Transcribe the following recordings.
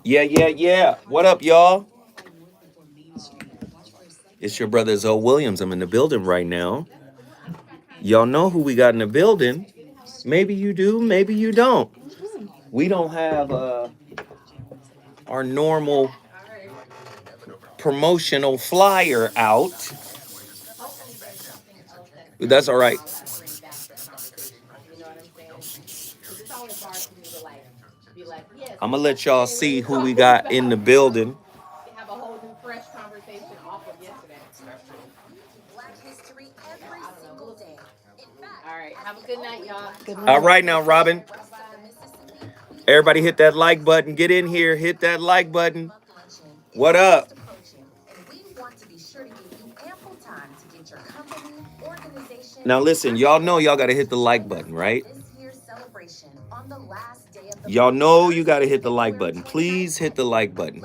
Yeah. What up, y'all? It's your brother Zoe Williams. I'm in the building right now. Y'all know who we got in the building. Maybe you do, maybe you don't. We don't have our normal promotional flyer out. That's all right. I'm gonna let y'all see who we got in the building. All right now, Robin. Everybody hit that like button. Get in here. Hit that like button. What up? Now listen, y'all know y'all gotta hit the like button, right? Y'all know you gotta hit the like button. Please hit the like button.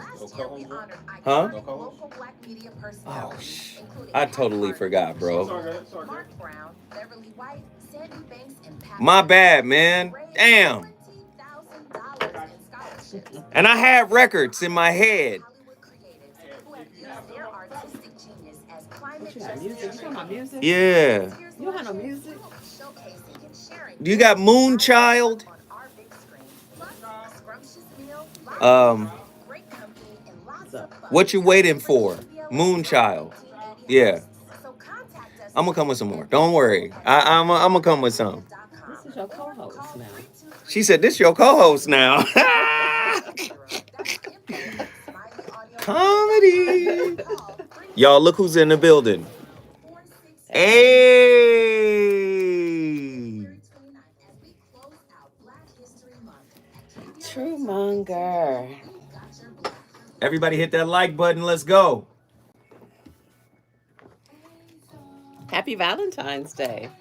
Huh? Oh, I totally forgot, bro. My bad, man. Damn. And I had records in my head. What you got, music? You talking about music? Yeah. You don't have no music? You got Moonchild? Um, what you waiting for? Moonchild. Yeah. I'm gonna come with some more. Don't worry. I'm gonna come with some. This is your co-host now. She said, "This your co-host now." Comedy. Y'all, look who's in the building. Hey. True monger. Everybody hit that like button. Let's go. Happy Valentine's Day.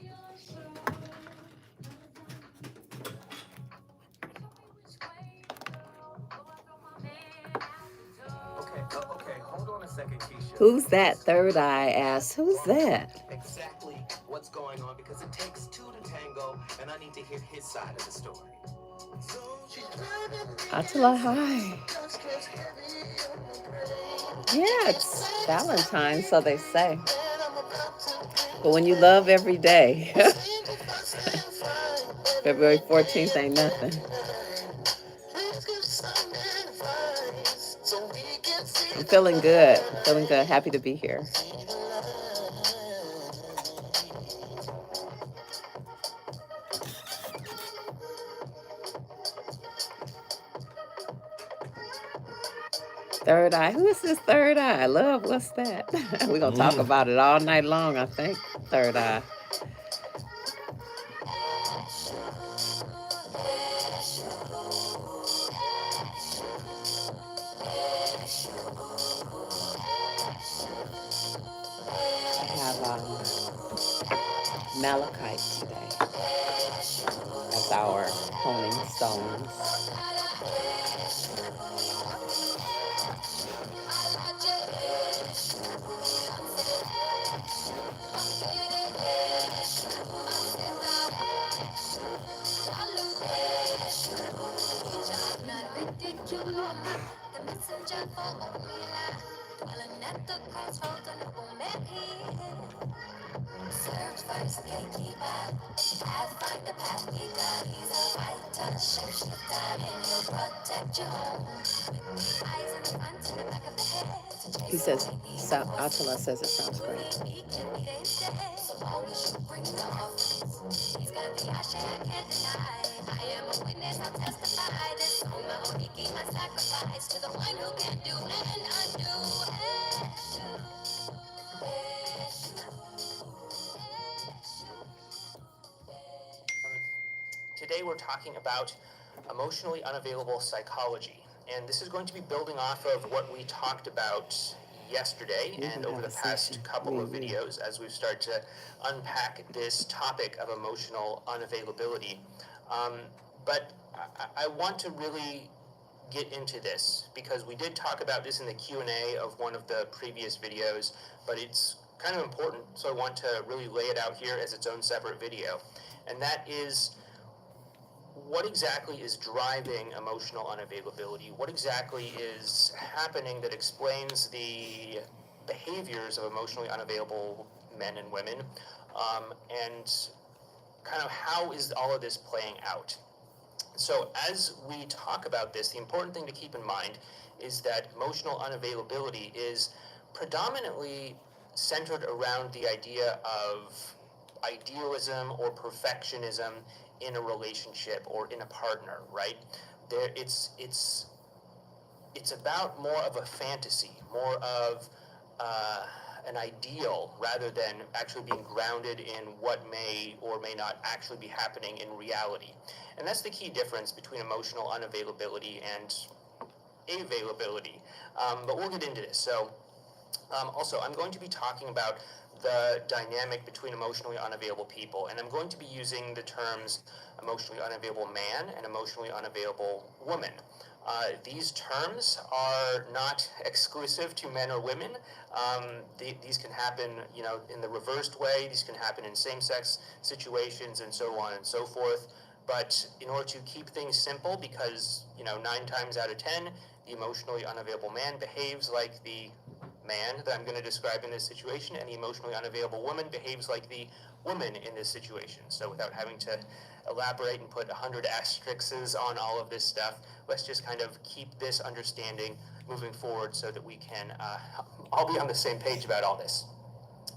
Okay, hold on a second, Keisha. Who's that? Third Eye asks, who's that? Exactly what's going on because it takes two to tango, and I need to hear his side of the story. Attila, hi. Yeah, it's Valentine's, so they say. But when you love every day, February 14th ain't nothing. I'm feeling good. Happy to be here. Third Eye. Who is this Third Eye? Love, what's that? We're going to talk about it all night long, I think. Third Eye. I have malachite today as our honing stones. He says, Attila says it sounds great. Today we're talking about emotionally unavailable psychology, and this is going to be building off of what we talked about yesterday and over the past couple of videos as we've started to unpack this topic of emotional unavailability. But I want to really get into this because we did talk about this in the Q&A of one of the previous videos, but it's kind of important, so I want to really lay it out here as its own separate video. And that is what exactly is driving emotional unavailability? What exactly is happening that explains the behaviors of emotionally unavailable men and women? And kind of how is all of this playing out? So as we talk about this, the important thing to keep in mind is that emotional unavailability is predominantly centered around the idea of idealism or perfectionism in a relationship or in a partner, right? It's about more of a fantasy, more of an ideal, rather than actually being grounded in what may or may not actually be happening in reality. And that's the key difference between emotional unavailability and availability. But we'll get into this. So also, I'm going to be talking about the dynamic between emotionally unavailable people, and I'm going to be using the terms emotionally unavailable man and emotionally unavailable woman. These terms are not exclusive to men or women. These can happen, in the reversed way. These can happen in same-sex situations, and so on and so forth. But in order to keep things simple, because 9 times out of 10, the emotionally unavailable man behaves like the man that I'm going to describe in this situation, and the emotionally unavailable woman behaves like the woman in this situation. So without having to elaborate and put 100 asterisks on all of this stuff, let's just kind of keep this understanding moving forward so that we can all be on the same page about all this.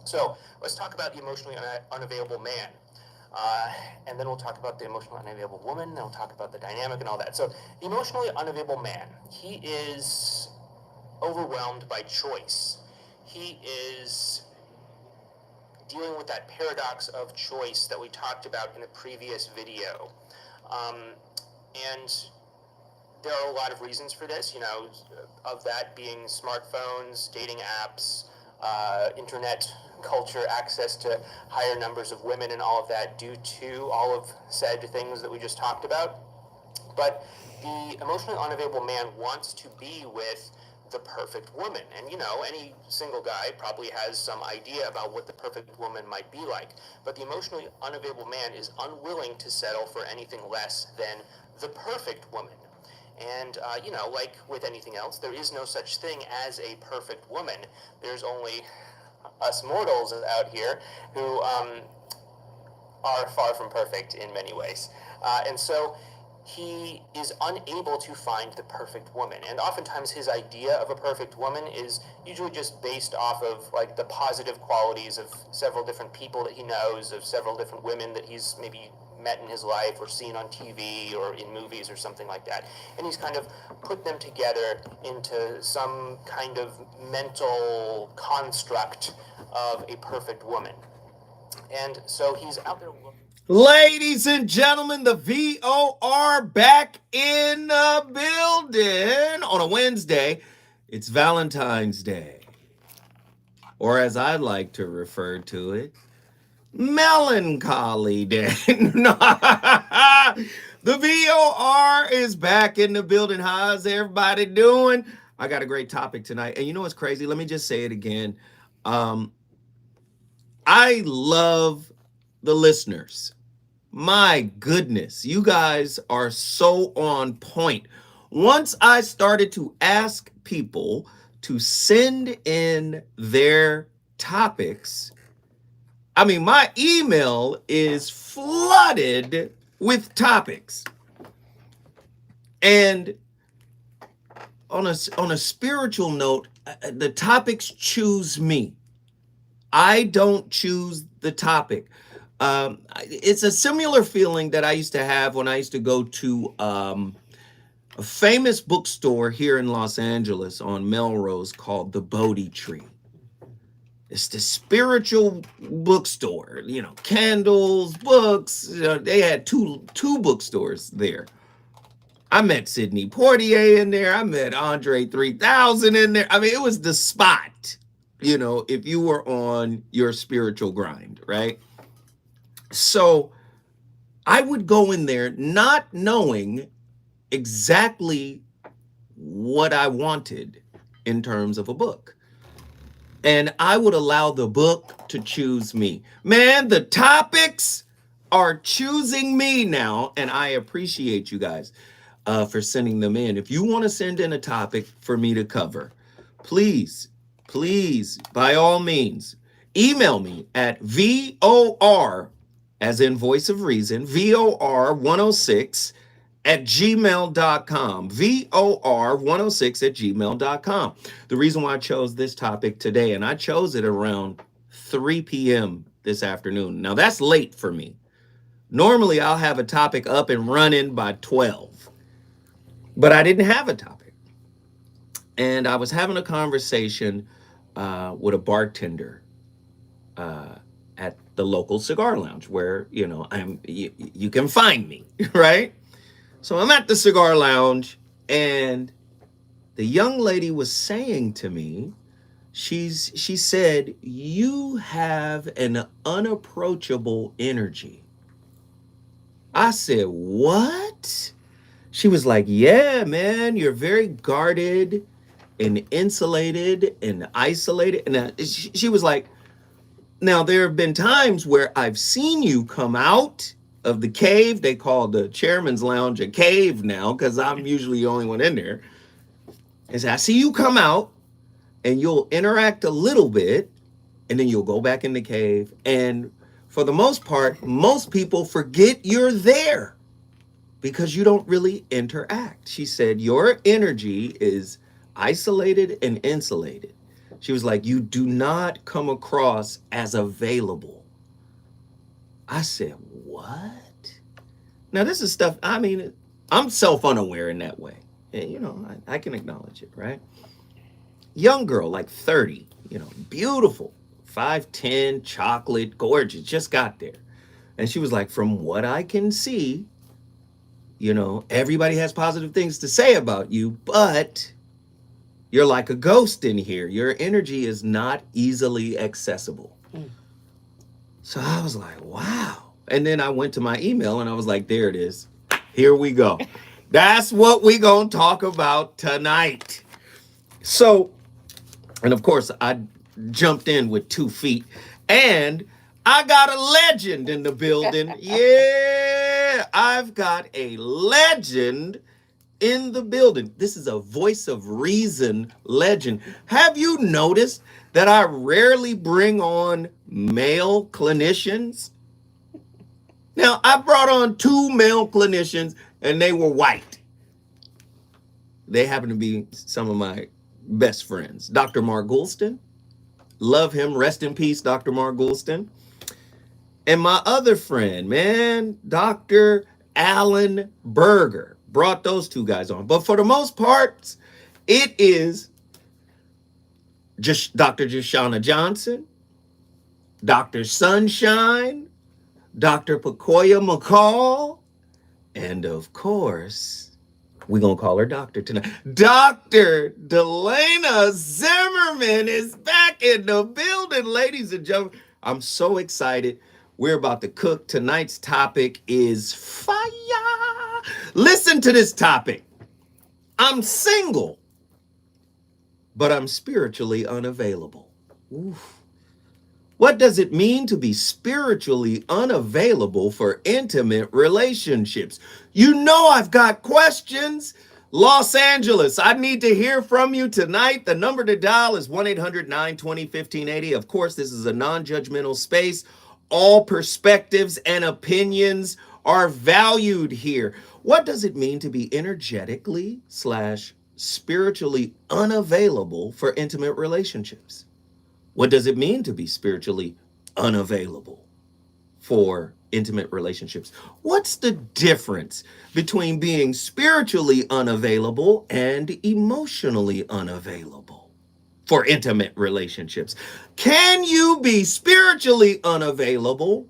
So let's talk about the emotionally unavailable man. And then we'll talk about the emotionally unavailable woman, then we'll talk about the dynamic and all that. So the emotionally unavailable man, he is overwhelmed by choice. He is dealing with that paradox of choice that we talked about in a previous video. And there are a lot of reasons for this, of that being smartphones, dating apps, internet culture, access to higher numbers of women and all of that due to all of said things that we just talked about. But the emotionally unavailable man wants to be with the perfect woman. And any single guy probably has some idea about what the perfect woman might be like. But the emotionally unavailable man is unwilling to settle for anything less than the perfect woman. And, like with anything else, there is no such thing as a perfect woman. There's only us mortals out here who are far from perfect in many ways. And so he is unable to find the perfect woman. And oftentimes his idea of a perfect woman is usually just based off of like the positive qualities of several different people that he knows, of several different women that he's maybe met in his life or seen on TV or in movies or something like that. And he's kind of put them together into some kind of mental construct of a perfect woman. And so he's out there looking. Ladies and gentlemen, the VOR back in the building on a Wednesday. It's Valentine's Day, or as I like to refer to it, Melancholy Day. The VOR is back in the building. How's everybody doing? I got a great topic tonight. And you know what's crazy? Let me just say it again. I love the listeners. My goodness, you guys are so on point. Once I started to ask people to send in their topics, my email is flooded with topics. And on a spiritual note, the topics choose me. I don't choose the topic. It's a similar feeling that I used to have when I used to go to a famous bookstore here in Los Angeles on Melrose called the Bodhi Tree. It's the spiritual bookstore, candles, books. They had two bookstores there. I met Sidney Poitier in there. I met Andre 3000 in there. It was the spot, if you were on your spiritual grind, right? So I would go in there not knowing exactly what I wanted in terms of a book. And I would allow the book to choose me. Man, the topics are choosing me now, and I appreciate you guys for sending them in. If you want to send in a topic for me to cover, please, please, by all means, email me at VOR, as in voice of reason, VOR 106 at gmail.com. VOR 106 at gmail.com. The reason why I chose this topic today, and I chose it around 3 p.m. this afternoon. Now, that's late for me. Normally, I'll have a topic up and running by 12, but I didn't have a topic. And I was having a conversation with a bartender at the local cigar lounge where, you can find me, right? So I'm at the cigar lounge, and the young lady was saying to me, she said, "You have an unapproachable energy." I said, "What?" She was like, "Yeah, man, you're very guarded and insulated and isolated." And she was like, "Now, there have been times where I've seen you come out of the cave." They call the chairman's lounge a cave now because I'm usually the only one in there. And so I see you come out and you'll interact a little bit and then you'll go back in the cave. And for the most part, most people forget you're there because you don't really interact. She said, "Your energy is isolated and insulated." She was like, "You do not come across as available." I said, "What?" Now, this is stuff, I'm self-unaware in that way. And, I can acknowledge it, right? Young girl, like 30, beautiful, 5'10", chocolate, gorgeous, just got there. And she was like, "From what I can see, everybody has positive things to say about you, but you're like a ghost in here. Your energy is not easily accessible." So I was like, wow. And then I went to my email and I was like, there it is. Here we go. That's what we gonna talk about tonight. So, and of course, I jumped in with 2 feet, and I got a legend in the building. Yeah, I've got a legend in the building. This is a voice of reason legend. Have you noticed that I rarely bring on male clinicians? Now, I brought on 2 male clinicians, and they were white. They happen to be some of my best friends. Dr. Mark Goulston, love him. Rest in peace, Dr. Mark Goulston. And my other friend, man, Dr. Alan Berger, brought those 2 guys on. But for the most part, it is just Dr. Jashana Johnson, Dr. Sunshine, Dr. Pakoya McCall, and of course, we're going to call her doctor tonight. Dr. Delana Zimmerman is back in the building, ladies and gentlemen. I'm so excited. We're about to cook. Tonight's topic is fire. Listen to this topic. I'm single, but I'm spiritually unavailable. Oof. What does it mean to be spiritually unavailable for intimate relationships? I've got questions. Los Angeles, I need to hear from you tonight. The number to dial is 1-800-920-1580. Of course, this is a non-judgmental space. All perspectives and opinions are valued here. What does it mean to be energetically / spiritually unavailable for intimate relationships? What does it mean to be spiritually unavailable for intimate relationships? What's the difference between being spiritually unavailable and emotionally unavailable for intimate relationships? Can you be spiritually unavailable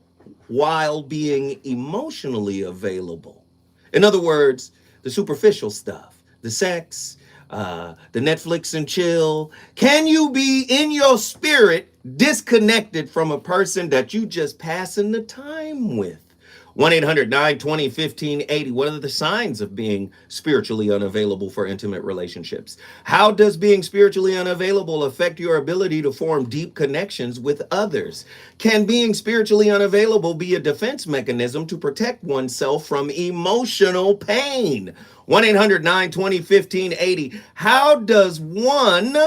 while being emotionally available? In other words, the superficial stuff, the sex, the Netflix and chill. Can you be in your spirit disconnected from a person that you just passing the time with? 1-800-920-1580. What are the signs of being spiritually unavailable for intimate relationships? How does being spiritually unavailable affect your ability to form deep connections with others? Can being spiritually unavailable be a defense mechanism to protect oneself from emotional pain? 1-800-920-1580. How does one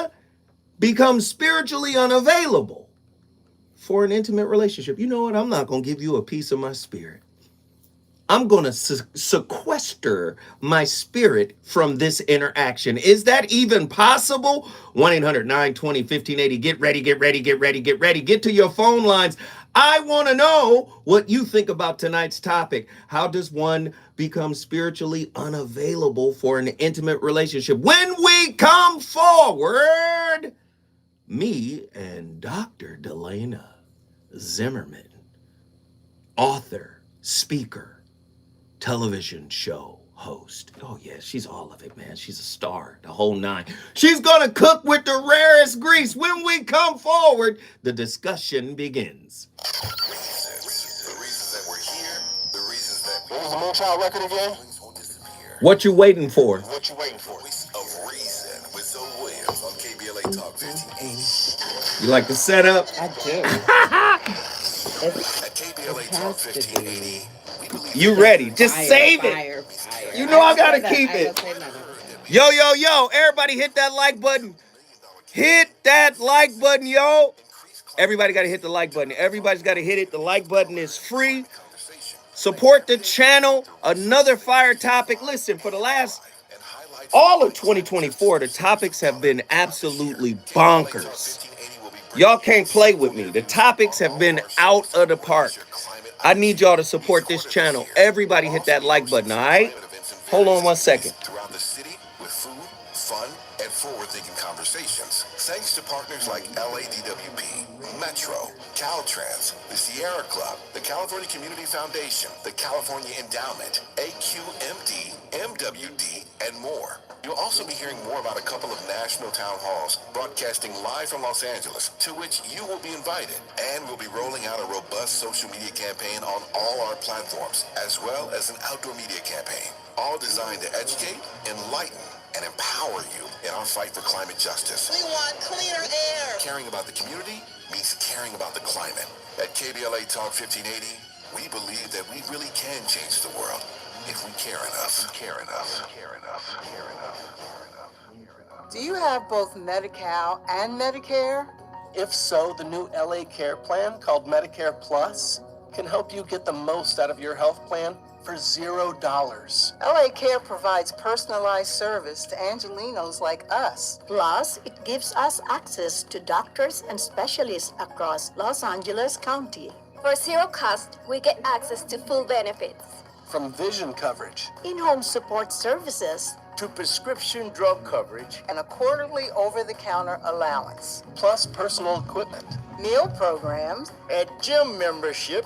become spiritually unavailable for an intimate relationship? You know what? I'm not going to give you a piece of my spirit. I'm going to sequester my spirit from this interaction. Is that even possible? 1-800-920-1580. Get ready, get ready, get ready, get ready. Get to your phone lines. I want to know what you think about tonight's topic. How does one become spiritually unavailable for an intimate relationship? When we come forward, me and Dr. Delana Zimmerman, author, speaker, television show host. Oh yeah, she's all of it, man. She's a star, the whole nine. She's gonna cook with the rarest grease. When we come forward, the discussion begins. The reasons that we're here, the reasons that we... What was the Moonchild record again? What you waiting for? What you waiting for? Of Reason with Zoe Williams on KBLA Talk 1580. You like the setup? I do. At KBLA Talk 1580, you ready? Just save it. You know I gotta keep it. Yo, yo, yo, everybody hit that like button. Hit that like button, yo. Everybody gotta hit the like button. Everybody's gotta hit it. The like button is free. Support the channel. Another fire topic. Listen, for the last all of 2024, the topics have been absolutely bonkers. Y'all can't play with me. The topics have been out of the park. I need y'all to support this channel. Everybody hit that like button, all right? Hold on one second. Throughout the city with food, fun, and forward-thinking conversations. Thanks to partners like LADWP, Metro, Caltrans, the Sierra Club, the California Community Foundation, the California Endowment, AQMD, MWD, and more. You'll also be hearing more about a couple of national town halls broadcasting live from Los Angeles, to which you will be invited. And we'll be rolling out a robust social media campaign on all our platforms, as well as an outdoor media campaign, all designed to educate, enlighten, and empower you in our fight for climate justice. We want cleaner air. Caring about the community means caring about the climate. At KBLA Talk 1580, we believe that we really can change the world if we care enough. Care enough. Care enough. Care enough. Do you have both Medi-Cal and Medicare? If so, the new LA Care plan called Medicare Plus can help you get the most out of your health plan for $0. LA Care provides personalized service to Angelinos like us. Plus, it gives us access to doctors and specialists across Los Angeles County. For zero cost, we get access to full benefits. From vision coverage In-home support services to prescription drug coverage, And a quarterly over-the-counter allowance. plus personal equipment. Meal programs. A gym membership.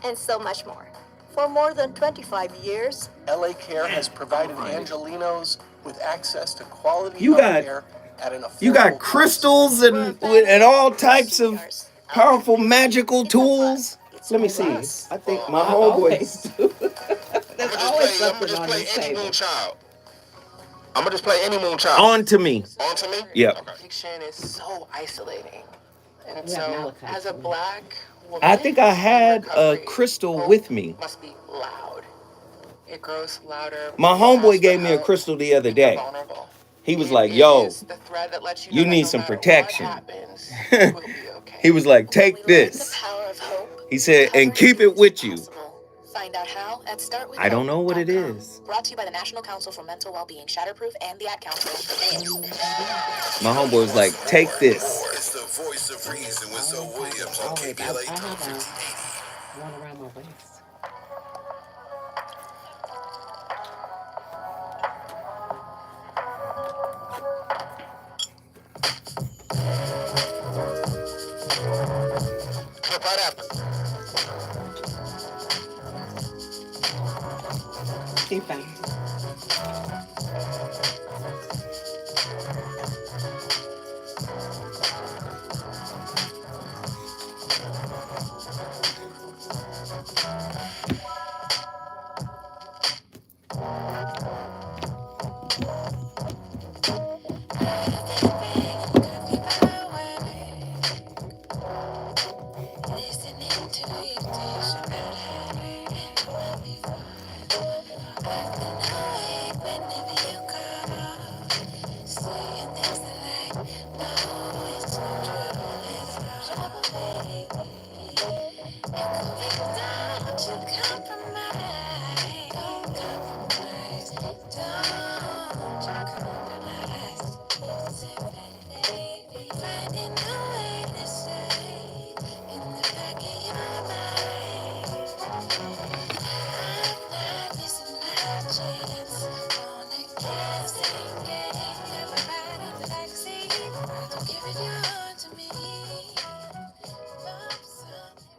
And so much more. for more than 25 years. LA Care has provided Angelinos with access to quality You got- health care at an affordable You got price. crystals and all types of powerful magical tools. Let me see. I think my homeboys. There's always something on this table. Moonchild. I'm gonna just play any Moonchild. On to me. On to me? Yep. Okay. Addiction is so isolating. And Yeah, so, Malachi. as a black woman, I think I had a recovery, crystal hope with me. Must be loud. It grows louder. My when you homeboy ask gave for me a help, crystal the other when you're day. vulnerable. He was It like, yo, is the thread that lets you know that need no some matter what protection. happens, we'll be okay. He was like, take The this. power of hope. He said, and keep it with you. Find out how at I don't know what it startwithhope.com. is. Brought to you by the National Council for Mental Wellbeing, Shatterproof, and the Ad Council. My homeboy was like, take this. It's the voice of reason with Zoe Williams on Oh, wait, I KBLA have Talk a 1580. one around my waist. Clip right after. Keep that.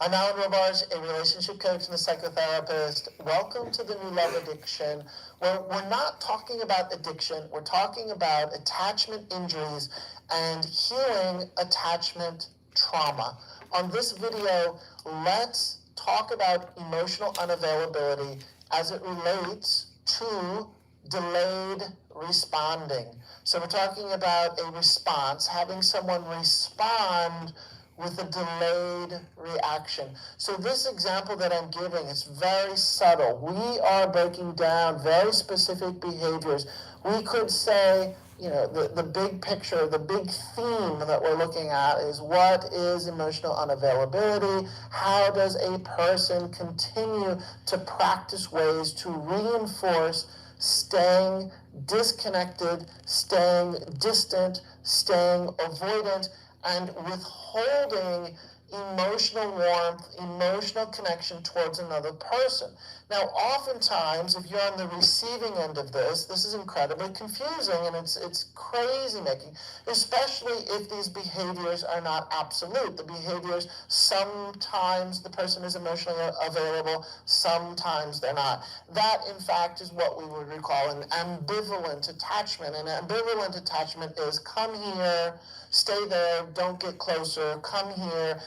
I'm Alan Robarge, a relationship coach and a psychotherapist. Welcome to the New Love Addiction, where we're not talking about addiction, we're talking about attachment injuries and healing attachment trauma. On this video, let's talk about emotional unavailability as it relates to delayed responding. So we're talking about a response, having someone respond with a delayed reaction. So this example that I'm giving is very subtle. We are breaking down very specific behaviors. We could say, the big picture, the big theme that we're looking at is what is emotional unavailability? How does a person continue to practice ways to reinforce staying disconnected, staying distant, staying avoidant, and withholding emotional warmth, emotional connection towards another person. Now, oftentimes, if you're on the receiving end of this is incredibly confusing and it's crazy making, especially if these behaviors are not absolute. The behaviors, sometimes the person is emotionally available, sometimes they're not. That, in fact, is what we would recall an ambivalent attachment. And ambivalent attachment is come here, stay there, don't get closer, come here,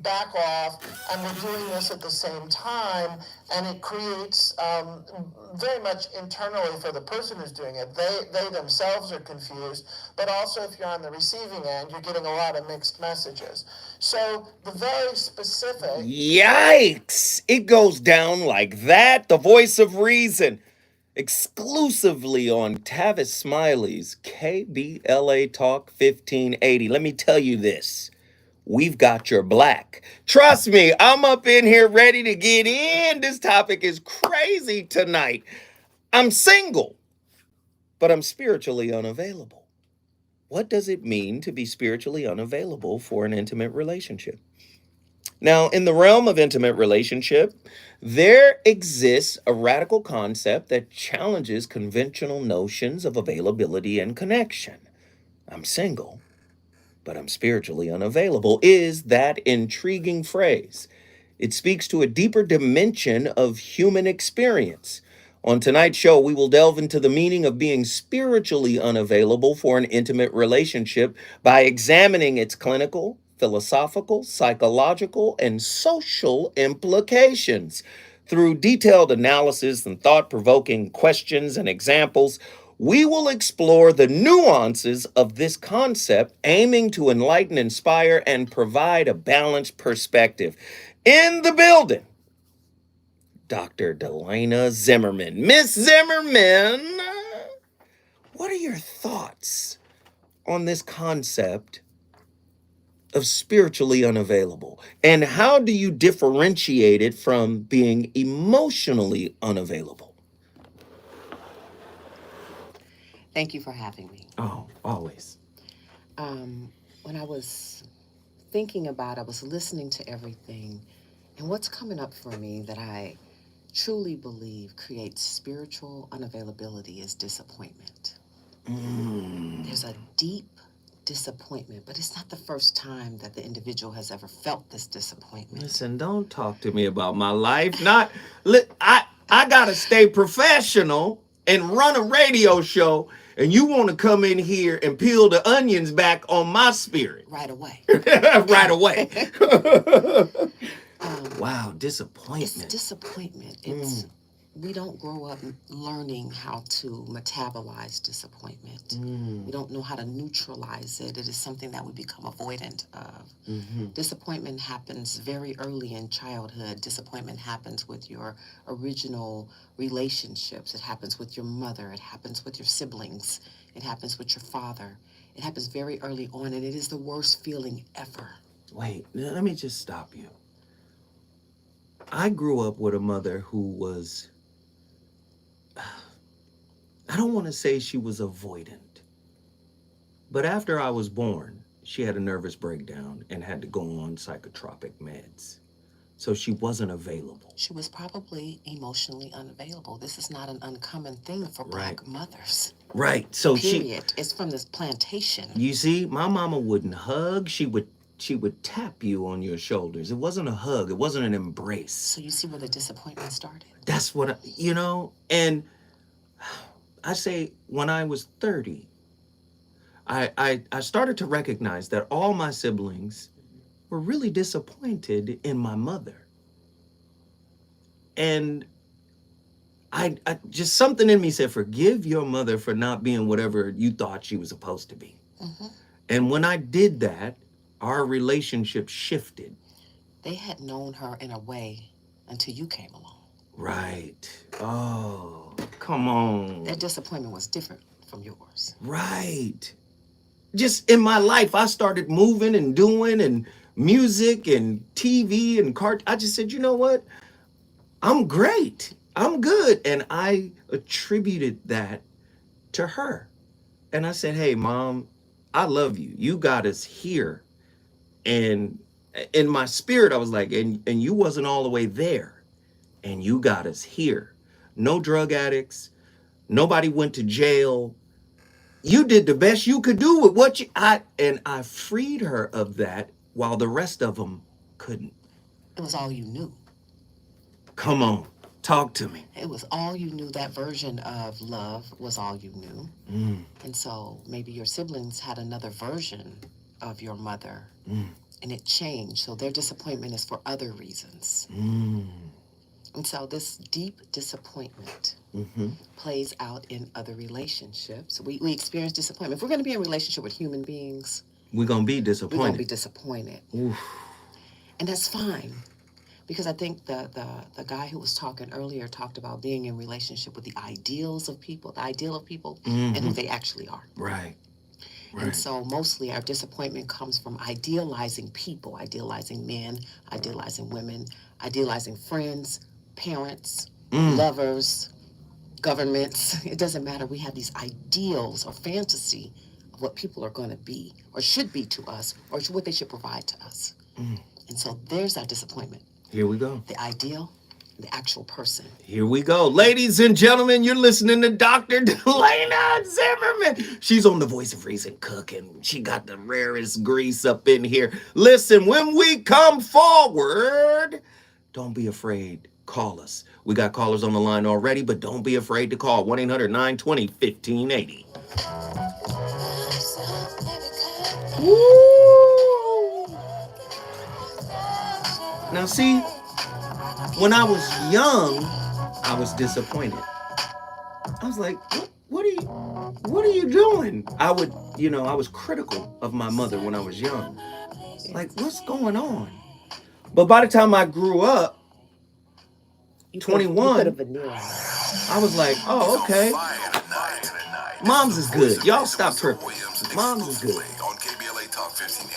back off, and we're doing this at the same time, and it creates very much internally for the person who's doing it. They themselves are confused, but also if you're on the receiving end, you're getting a lot of mixed messages. So the very specific... Yikes! It goes down like that. The voice of reason. Exclusively on Tavis Smiley's KBLA Talk 1580. Let me tell you this. We've got your black. Trust me, I'm up in here ready to get in. This topic is crazy tonight. I'm single, but I'm spiritually unavailable. What does it mean to be spiritually unavailable for an intimate relationship? Now, in the realm of intimate relationship, there exists a radical concept that challenges conventional notions of availability and connection. I'm single, but I'm spiritually unavailable, is that intriguing phrase. It speaks to a deeper dimension of human experience. On tonight's show, we will delve into the meaning of being spiritually unavailable for an intimate relationship by examining its clinical, philosophical, psychological, and social implications. Through detailed analysis and thought-provoking questions and examples, we will explore the nuances of this concept, aiming to enlighten, inspire, and provide a balanced perspective. In the building, Dr. Delana Zimmerman. Miss Zimmerman, what are your thoughts on this concept of spiritually unavailable? And how do you differentiate it from being emotionally unavailable? Thank you for having me. Oh, always. When I was thinking about, I was listening to everything, and what's coming up for me that I truly believe creates spiritual unavailability is disappointment. There's a deep disappointment, but it's not the first time that the individual has ever felt this disappointment. Listen, don't talk to me about my life. I gotta stay professional and run a radio show, and you want to come in here and peel the onions back on my spirit. Right away. Right away. Wow, disappointment. It's disappointment. We don't grow up learning how to metabolize disappointment. We don't know how to neutralize it. It is something that we become avoidant of. Disappointment happens very early in childhood. Disappointment happens with your original relationships. It happens with your mother. It happens with your siblings. It happens with your father. It happens very early on, and it is the worst feeling ever. Wait, let me just stop you. I grew up with a mother who was, I don't want to say she was avoidant, but after I was born, she had a nervous breakdown and had to go on psychotropic meds. So she wasn't available. She was probably emotionally unavailable. This is not an uncommon thing for Black mothers. Right. So Period. It's from this plantation. You see, my mama wouldn't hug. She would she would tap you on your shoulders. It wasn't a hug. It wasn't an embrace. So you see where the disappointment started? That's what, and I say when I was 30, I started to recognize that all my siblings were really disappointed in my mother. And I just something in me said, forgive your mother for not being whatever you thought she was supposed to be. Mm-hmm. And when I did that, our relationship shifted. They had known her in a way until you came along. Right. Oh, come on. That disappointment was different from yours. Right. Just in my life, I started moving and doing and music and TV and I just said, you know what? I'm great. I'm good. And I attributed that to her. And I said, hey, Mom, I love you. You got us here. And in my spirit, I was like, and you wasn't all the way there. And you got us here. No drug addicts. Nobody went to jail. You did the best you could do with what I freed her of that while the rest of them couldn't. It was all you knew. Come on, talk to me. It was all you knew. That version of love was all you knew. Mm. And so maybe your siblings had another version of your mother, and it changed. So their disappointment is for other reasons. And so this deep disappointment plays out in other relationships. We experience disappointment. If we're going to be in a relationship with human beings, we're going to be disappointed. We're going to be disappointed. Oof. And that's fine. Because I think the guy who was talking earlier talked about being in relationship with the ideals of people, the ideal of people, and who they actually are. Right. And so mostly our disappointment comes from idealizing people, idealizing men, idealizing women, idealizing friends, parents, lovers, governments. It doesn't matter. We have these ideals or fantasy of what people are going to be or should be to us or what they should provide to us. And so there's our disappointment. Here we go. The ideal, the actual person. Here we go. Ladies and gentlemen, you're listening to Dr. Delana Zimmerman. She's on the Voice of Reason cooking. She got the rarest grease up in here. Listen, when we come forward, don't be afraid. Call us. We got callers on the line already, but don't be afraid to call. 1-800-920-1580. Woo! Now see, when I was young, I was disappointed. I was like, what are you doing? I was critical of my mother when I was young. Like, what's going on? But by the time I grew up, 21, I was like, oh, okay. Mom's is good. Y'all stop tripping. Mom's is good.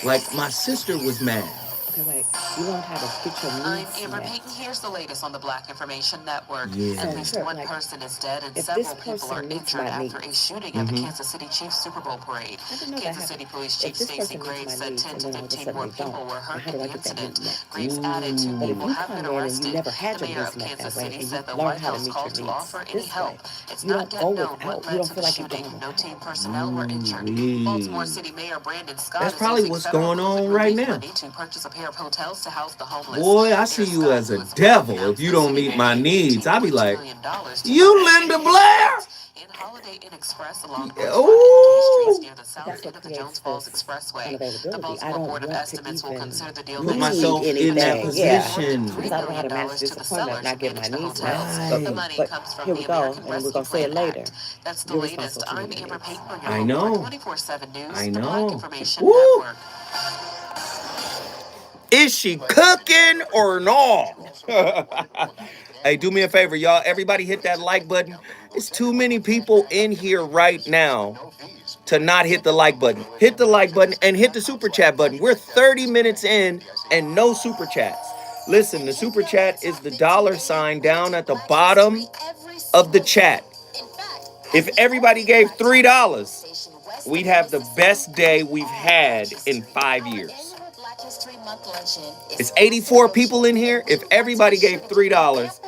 Like, my sister was mad. Okay, wait. You learned how to get your I'm needs Amber met. Payton. Here's the latest on the Black Information Network. Yeah. At least Sure, one like, person is dead and if several this people are person meets injured my after a needs. shooting at the Kansas City Chiefs Super Bowl parade. I didn't know that Kansas happened. City Police If Chief this Stacey person meets Graves my said needs 10 and to then all of a 15 sudden more they people don't, were then hurt how in do I the get that need incident. met? Graves added two But if people you have come been in and you arrested. never had The your mayor needs of met Kansas that way, City and said the you learn White how to House meet called your to needs offer any this help. way, It's you not don't yet go known without. what You don't lengths of feel the like you're shooting. going No without. team personnel were injured. Ooh-wee. Baltimore City Mayor Brandon Scott That's is probably using what's federal going on COVID right relief now. money to purchase a pair of hotels to house the homeless. Boy, I Mayor see you Scott, as who a is devil announced if you the don't city meet will my pay needs. I'd be $18.2 like, million to you provide Linda free Blair? in Holiday Inn Express along Bushwick and Gay Streets Ooh. near the south That's end what of the creates Jones Falls this Expressway. The unavailability. I Baltimore don't Board of want to Estimates will even consider the deal Put need myself in that anything. Yeah, position. because I don't know how to manage to the disappointment sellers of not who getting my manage the needs met. hotels. The Right. money But comes from here the we go, American and we're Rescue gonna say it Plan later. Act. That's the You're latest. responsible for I'm meeting your Amber needs. Payton, your I local know. 24/7 News, I the Black know. Information Woo. Network. Is she cooking or not? Hey, do me a favor, y'all. Everybody hit that like button. It's too many people in here right now to not hit the like button. Hit the like button and hit the super chat button. We're 30 minutes in and no super chats. Listen, the super chat is the $ down at the bottom of the chat. If everybody gave $3, we'd have the best day we've had in 5 years. It's 84 people in here. If everybody gave $3,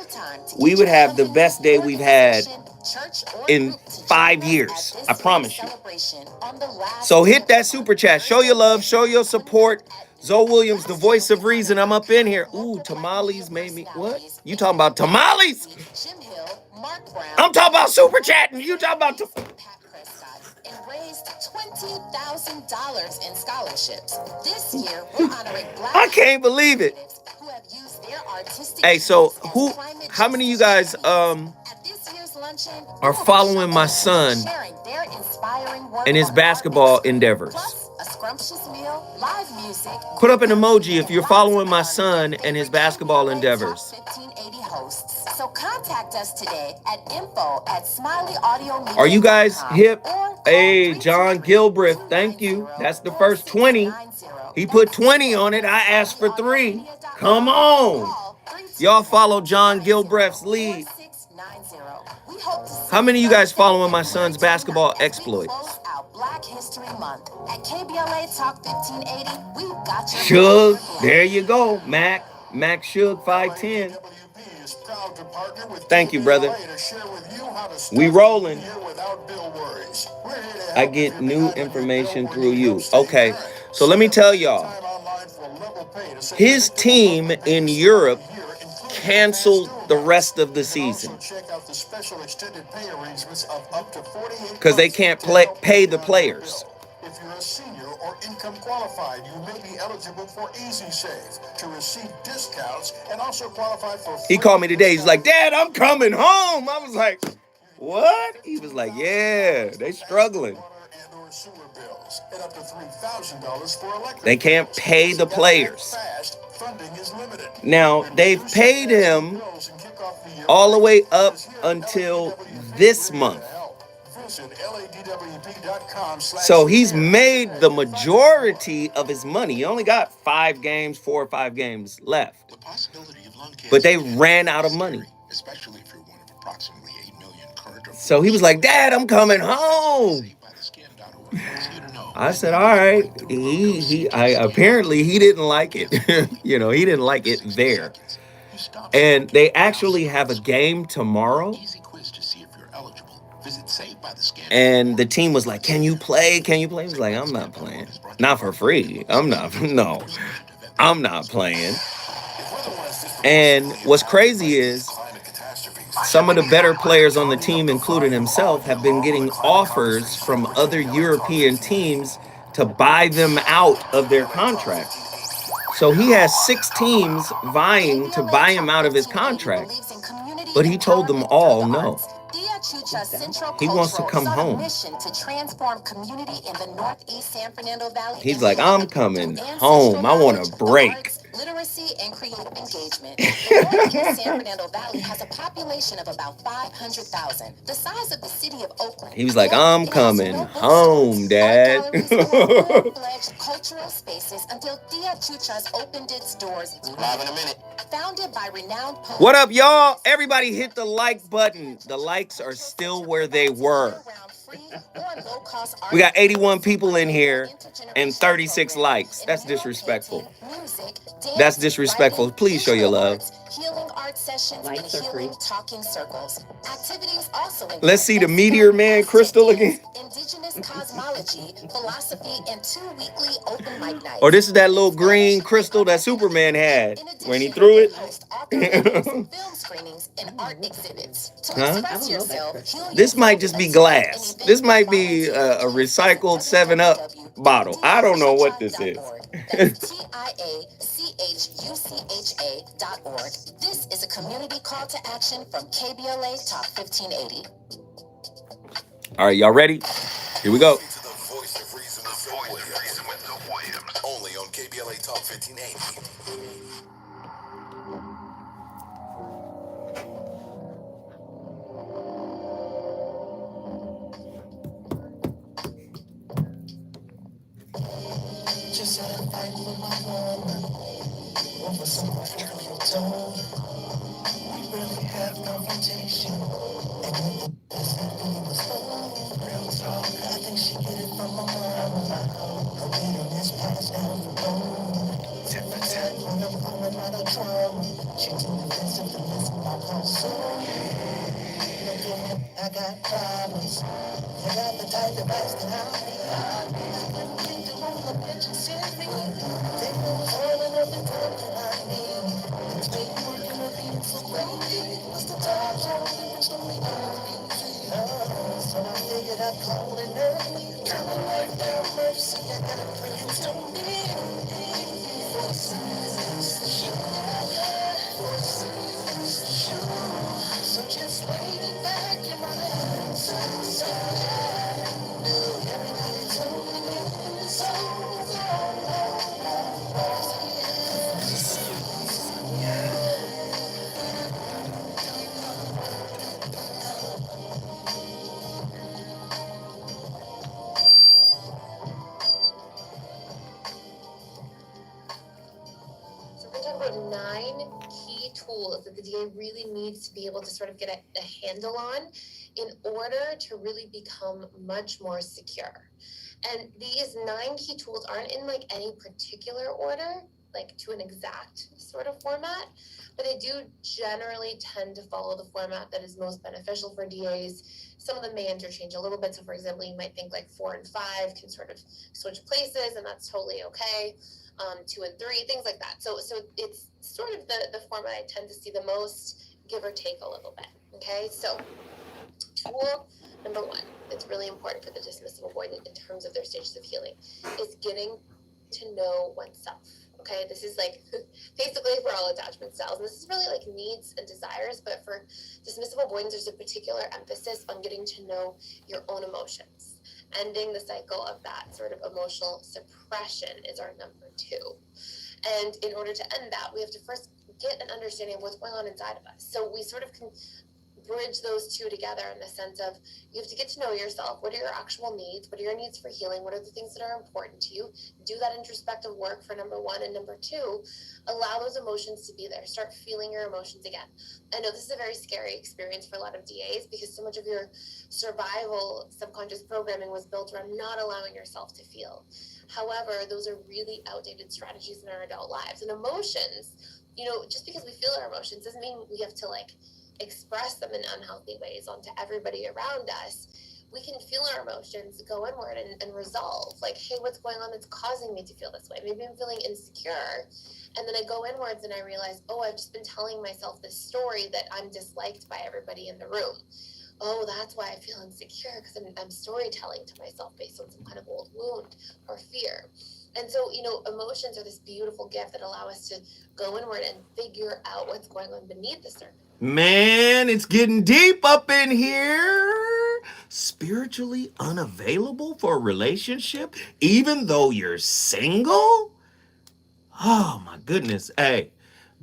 we would have the best day we've had in 5 years. I promise you. So hit that super chat. Show your love, show your support. Zoe Williams, the voice of reason. I'm up in here. Ooh, tamales made me. What? You talking about tamales? Jim Hill, Mark Brown. I'm talking about super chatting. You talking about. Pat Prescott, and raised $20,000 in scholarships. This year, we're honoring Black. I can't believe it. Who have used their artistic. Hey, so who? How many of you guys At this year's luncheon, are following my son sharing their inspiring work and his on basketball art endeavors? plus a scrumptious meal, live music. Put up an emoji if you're following my son and his basketball endeavors. 1580 hosts. So contact us today at info@smileyaudio. Are you guys hip? Hey, John Gilbreth, thank you. That's the first 20. He put 20 on it. I asked for 3. Come on. Y'all follow John Gilbreth's lead. How many of you guys following my son's basketball exploits? Black History Month. At KBLA Talk 1580, we've got Shug, your there you go. Mac Shug 510. Thank you, brother. We rolling. I get new information through you. Okay, so let me tell y'all. His team in Europe canceled the rest of the season because they can't pay the players. If you're a senior or income qualified, you may be eligible for Easy Save to receive discounts and also qualify for. He called me today. He's like, Dad, I'm coming home. I was like, what? He was like, yeah, they struggling. They can't pay the players. Now, they've paid him all the way up until this month. So he's made the majority of his money. He only got 4 or 5 games left. But they ran out of money. So he was like, Dad, I'm coming home. I said, all right. Apparently he didn't like it. He didn't like it there. And they actually have a game tomorrow. And the team was like, can you play? He was like, I'm not playing. Not for free. I'm not playing. And what's crazy is some of the better players on the team, including himself, have been getting offers from other European teams to buy them out of their contract. So he has 6 teams vying to buy him out of his contract, but he told them all no. He wants to come home. He's like, I'm coming home. I want a break. Literacy and creative engagement. The San Fernando Valley has a population of about 500,000, the size of the city of Oakland. He was like, I'm coming home, Dad. Full-fledged cultural spaces until Tia Chucha's opened its doors. Live in a minute. Founded by renowned poets. What up, y'all? Everybody hit the like button. The likes are still where they were. We got 81 people in here and 36 likes. That's disrespectful. That's disrespectful. Please show your love. Healing art sessions and healing talking circles. Activities also include Let's see the Meteor Man crystal again. Indigenous cosmology, philosophy, and 2 weekly open mic nights. Or this is that little green crystal that Superman had when he threw it. Film screenings and art exhibits. Huh? This might just be glass. This might be a recycled 7-Up bottle. I don't know what this is. TIACHUCHA.org. This is a community call to action from KBLA Talk 1580. All right, y'all ready? Here we go. Only on KBLA Talk 1580. Just had a fight with my mama over some trivial tone. We barely have confrontation. And when the simply was real talk, I think she get it from my mama. Her bitterness passed down the bone. Tip for tap when I'm pulling out of trauma. She too defensive to listen my pulse. So, I got problems. You got the type of advice that I need. I couldn't think to roll a bitch and sit me. Take the calling her. Eternal life, their mercy, I gotta pray to me. Forces the show. Forces the show. So just lay back in my hands. So everybody told me so. So we're going to talk about 9 key tools that the DA really needs to be able to sort of get a handle on in order to really become much more secure. And these 9 key tools aren't in like any particular order, like to an exact sort of format, but they do generally tend to follow the format that is most beneficial for DAs. Some of them may interchange a little bit. So for example, you might think like 4 and 5 can sort of switch places, and that's totally okay. 2 and 3, things like that. So it's sort of the format I tend to see the most, give or take a little bit. Okay, so tool number 1, it's really important for the dismissive avoidant in terms of their stages of healing, is getting to know oneself. Okay, this is like basically for all attachment styles, and this is really like needs and desires, but for dismissive avoidance, there's a particular emphasis on getting to know your own emotions. Ending the cycle of that sort of emotional suppression is our number 2. And in order to end that, we have to first get an understanding of what's going on inside of us. So we sort of can bridge those two together in the sense of you have to get to know yourself. What are your actual needs? What are your needs for healing? What are the things that are important to you? Do that introspective work for number 1. And number 2, allow those emotions to be there. Start feeling your emotions again. I know this is a very scary experience for a lot of DAs because so much of your survival subconscious programming was built around not allowing yourself to feel. However, those are really outdated strategies in our adult lives. And emotions, just because we feel our emotions doesn't mean we have to express them in unhealthy ways onto everybody around us. We can feel our emotions, go inward and resolve, hey, what's going on that's causing me to feel this way? Maybe I'm feeling insecure. And then I go inwards and I realize, oh, I've just been telling myself this story that I'm disliked by everybody in the room. Oh, that's why I feel insecure, because I'm storytelling to myself based on some kind of old wound or fear. And so, emotions are this beautiful gift that allow us to go inward and figure out what's going on beneath the surface. Man, it's getting deep up in here. Spiritually unavailable for a relationship, even though you're single? Oh my goodness. Hey,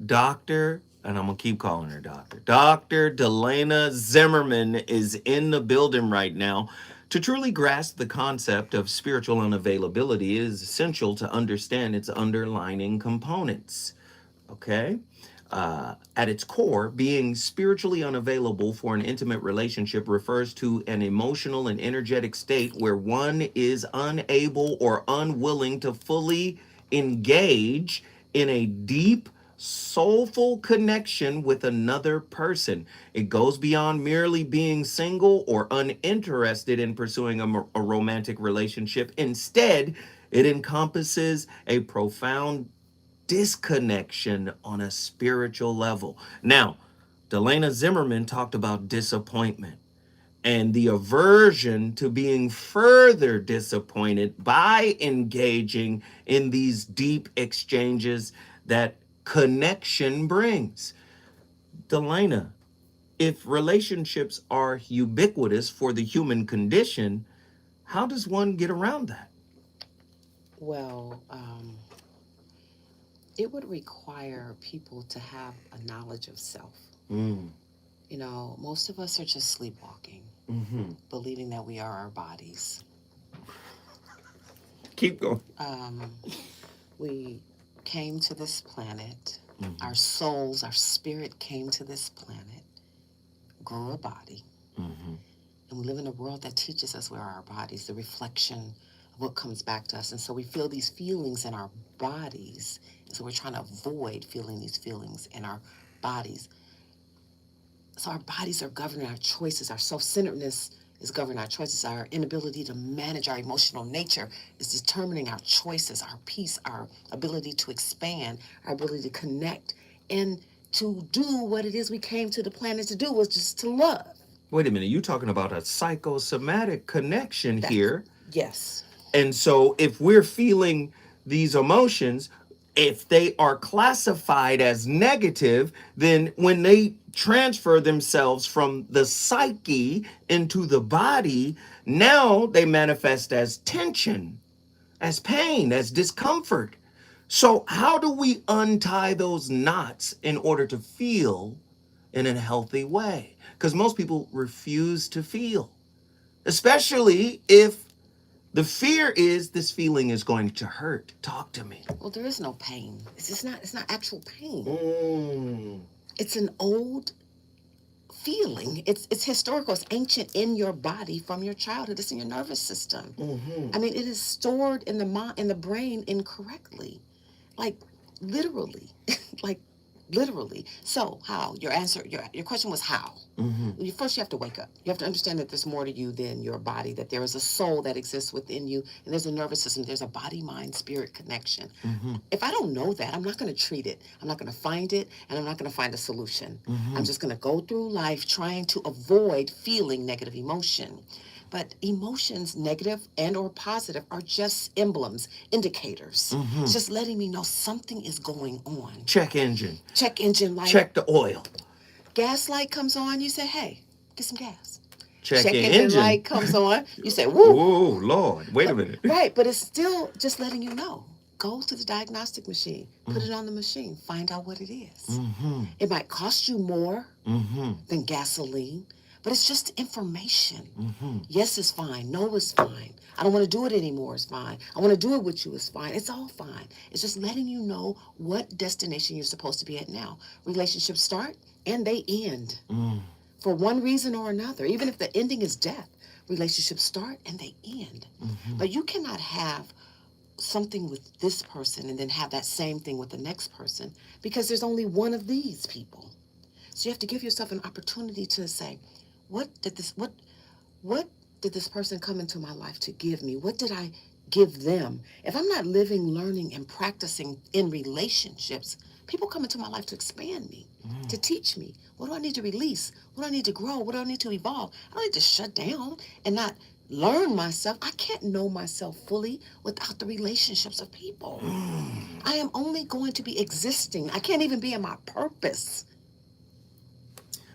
Dr. and I'm going to keep calling her Doctor. Dr. Delana Zimmerman is in the building right now. To truly grasp the concept of spiritual unavailability, it is essential to understand its underlying components. Okay? At its core, being spiritually unavailable for an intimate relationship refers to an emotional and energetic state where one is unable or unwilling to fully engage in a deep, soulful connection with another person. It goes beyond merely being single or uninterested in pursuing a romantic relationship. Instead, it encompasses a profound disconnection on a spiritual level. Now, Delana Zimmerman talked about disappointment and the aversion to being further disappointed by engaging in these deep exchanges that connection brings. Delana, if relationships are ubiquitous for the human condition, how does one get around that? Well, it would require people to have a knowledge of self. Most of us are just sleepwalking, believing that we are our bodies. Keep going. We came to this planet, our souls, our spirit came to this planet, grew a body, and we live in a world that teaches us where our bodies, the reflection of what comes back to us. And so we feel these feelings in our bodies, and so we're trying to avoid feeling these feelings in our bodies. So our bodies are governing our choices. Our self-centeredness is governing our choices. Our inability to manage our emotional nature is determining our choices, our peace, our ability to expand, our ability to connect, and to do what it is we came to the planet to do, was just to love. Wait a minute, you're talking about a psychosomatic connection here. Yes. And so if we're feeling these emotions, if they are classified as negative, then when they transfer themselves from the psyche into the body, now they manifest as tension, as pain, as discomfort. So, how do we untie those knots in order to feel in a healthy way? Because most people refuse to feel, especially if the fear is this feeling is going to hurt. Talk to me. Well, there is no pain. It's not actual pain. Mm. It's an old feeling. It's historical. It's ancient in your body from your childhood. It's in your nervous system. Mm-hmm. I mean, it is stored in the mind, in the brain incorrectly, like literally, like literally. So how? Your answer, your question was how. Mm-hmm. First, you have to wake up. You have to understand that there's more to you than your body. That there is a soul that exists within you, and there's a nervous system. There's a body, mind, spirit connection. Mm-hmm. If I don't know that, I'm not going to treat it. I'm not going to find it, and I'm not going to find a solution. Mm-hmm. I'm just going to go through life trying to avoid feeling negative emotion. But emotions, negative and or positive, are just emblems, indicators. Mm-hmm. It's just letting me know something is going on. Check engine. Check engine light. Check the oil. Gas light comes on, you say, hey, get some gas. Check engine engine light comes on, you say, woo. Oh, Lord. Wait a minute. Right, but it's still just letting you know. Go to the diagnostic machine, put it on the machine, find out what it is. Mm-hmm. It might cost you more Mm-hmm. than gasoline, but it's just information. Mm-hmm. Yes is fine, no is fine. I don't want to do it anymore is fine. I want to do it with you is fine. It's all fine. It's just letting you know what destination you're supposed to be at now. Relationships start and they end. For one reason or another. Even if the ending is death, relationships start and they end. Mm-hmm. But you cannot have something with this person and then have that same thing with the next person because there's only one of these people. So you have to give yourself an opportunity to say, what did this person come into my life to give me? What did I give them? If I'm not living, learning, and practicing in relationships, people come into my life to expand me, to teach me. What do I need to release? What do I need to grow? What do I need to evolve? I don't need to shut down and not learn myself. I can't know myself fully without the relationships of people. I am only going to be existing. I can't even be in my purpose.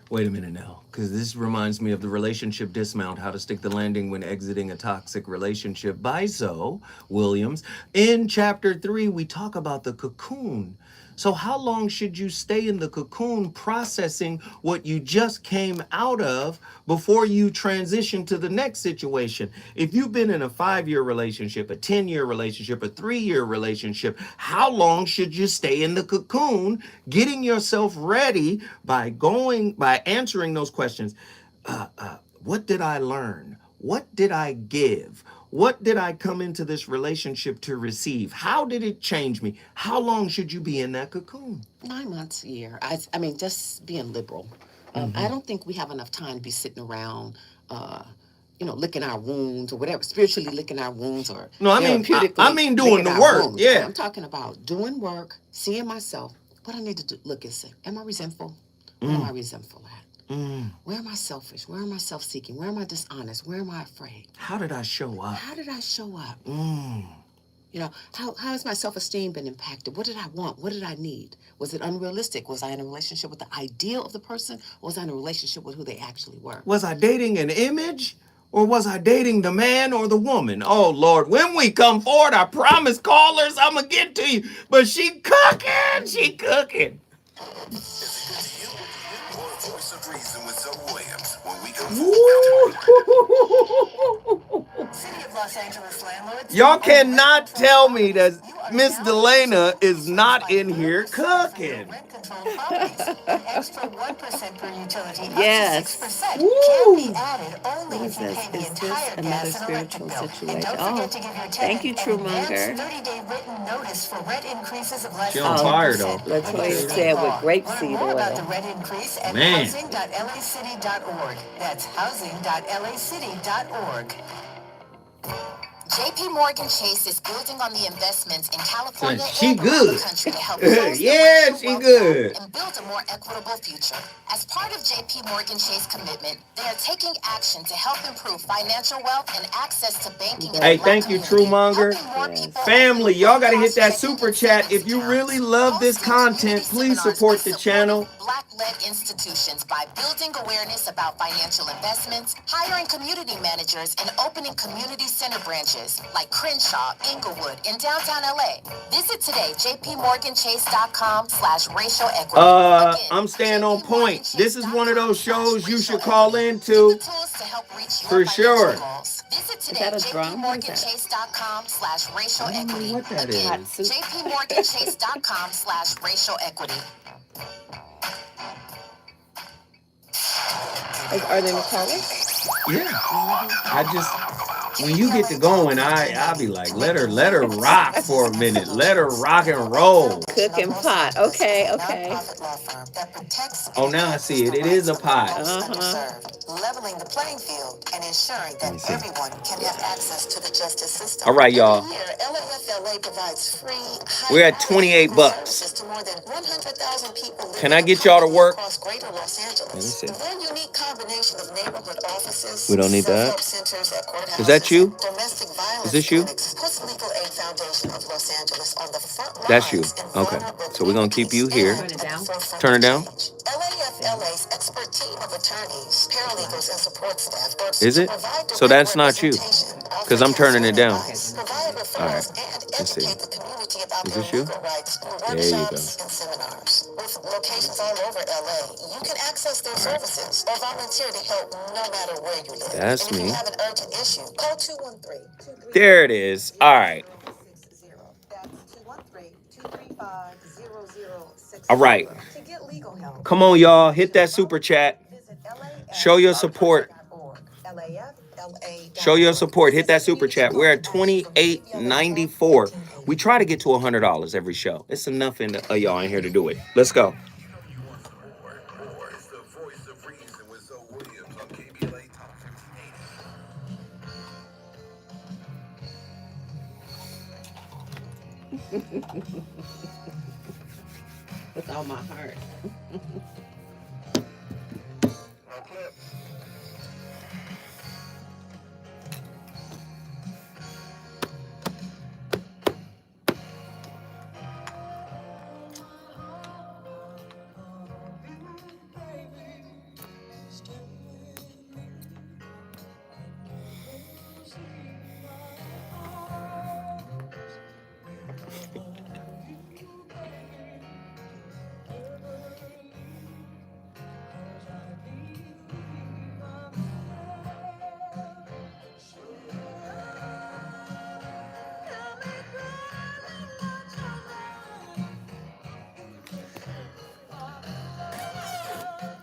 Wait a minute now, because this reminds me of the relationship dismount, how to stick the landing when exiting a toxic relationship by Zoe Williams. In chapter 3, we talk about the cocoon. So how long should you stay in the cocoon processing what you just came out of before you transition to the next situation? If you've been in a 5-year relationship, a 10-year relationship, a 3-year relationship, how long should you stay in the cocoon, getting yourself ready by answering those questions? What did I learn? What did I give? What did I come into this relationship to receive? How did it change me? How long should you be in that cocoon? 9 months, a year. I mean, just being liberal. I don't think we have enough time to be sitting around, licking our wounds or whatever, spiritually licking our wounds or No, I mean doing the work. Wounds. Yeah. I'm talking about doing work, seeing myself. What I need to do, look and say, am I resentful? What am I resentful at? Where am I selfish? Where am I self-seeking? Where am I dishonest? Where am I afraid? How did I show up? How did I show up? How has my self-esteem been impacted? What did I want? What did I need? Was it unrealistic? Was I in a relationship with the ideal of the person? Or was I in a relationship with who they actually were? Was I dating an image? Or was I dating the man or the woman? Oh, Lord, when we come forward, I promise callers, I'm going to get to you. But she cooking. She cooking. Voice of Reason with Zoe Williams. When we come City of Los Angeles landlords. Y'all cannot tell me that Miss Delana is not in here cooking. Rent control properties. An extra 1% per utility Yes. up to 6% can be added only What if is you this? pay the Is this entire another gas and electric spiritual bill. situation? And don't Oh, forget to give your thank you, tenant an Truemonger. advanced 30-day written notice for rent increases of less She than on 10%. fire, though. Latoya State said with law. grapeseed Learn more about oil. the rent increase at Man. housing.lacity.org. That's housing.lacity.org. JP Morgan Chase is building on the investments in California She and around good. the country to help close the Yeah, racial she wealth good. gap and build a more equitable future. As part of JP Morgan Chase commitment, they are taking action to help improve financial wealth and access to banking in Hey, the Black thank you, community, Truemonger. helping more people Family, open y'all got to hit low-cost that checking super and chat. savings If you accounts. really love this Hosting community content, please seminars support with the supportive channel. Black-led institutions by building awareness about financial investments, hiring community managers, and opening community center branches like Crenshaw, Inglewood, in downtown LA. Visit today, jpmorganchase.com/racial equity. I'm staying on point. This is one of those shows you should call into for sure. Visit today, jpmorganchase.com/racial equity. What that Again, is? jpmorganchase.com/racial equity. Are they McCullough? Yeah. I just, when you get to going, I'll be like, let her rock for a minute. Let her rock and roll. Cooking pot. Okay. Oh, now I see it. It is a pot. Leveling the playing field and ensuring that everyone can have access to the justice system. All right, y'all. Every year, LAFLA provides free, We're at 28 bucks. to more than 100,000 people. Can I get y'all to work? Across Greater Los Angeles. Let me see. Their unique combination of neighborhood offices, We don't need that. centers at courthouses, Is that you? domestic violence Is this you? clinics, puts Legal Aid Foundation of Los Angeles on the front lines. That's you. Okay. So we're going to keep you here. Turn it down. LAFLA's expert team of attorneys, paralegals, and support staff works Is it? to provide So that's not you. Because I'm turning it down. provide referrals, and educate the community about Is their this you? legal rights through There you go. workshops and seminars. With locations all over LA, you can access their services or volunteer to help no matter where you live. That's and if me. you have an urgent issue, call 213-235. There it is. All right. All right. Come on, y'all. Hit that super chat. Show your support. Show your support. Hit that super chat. We're at $28.94. We try to get to $100 every show. It's enough of y'all in here to do it. Let's go. With all my heart.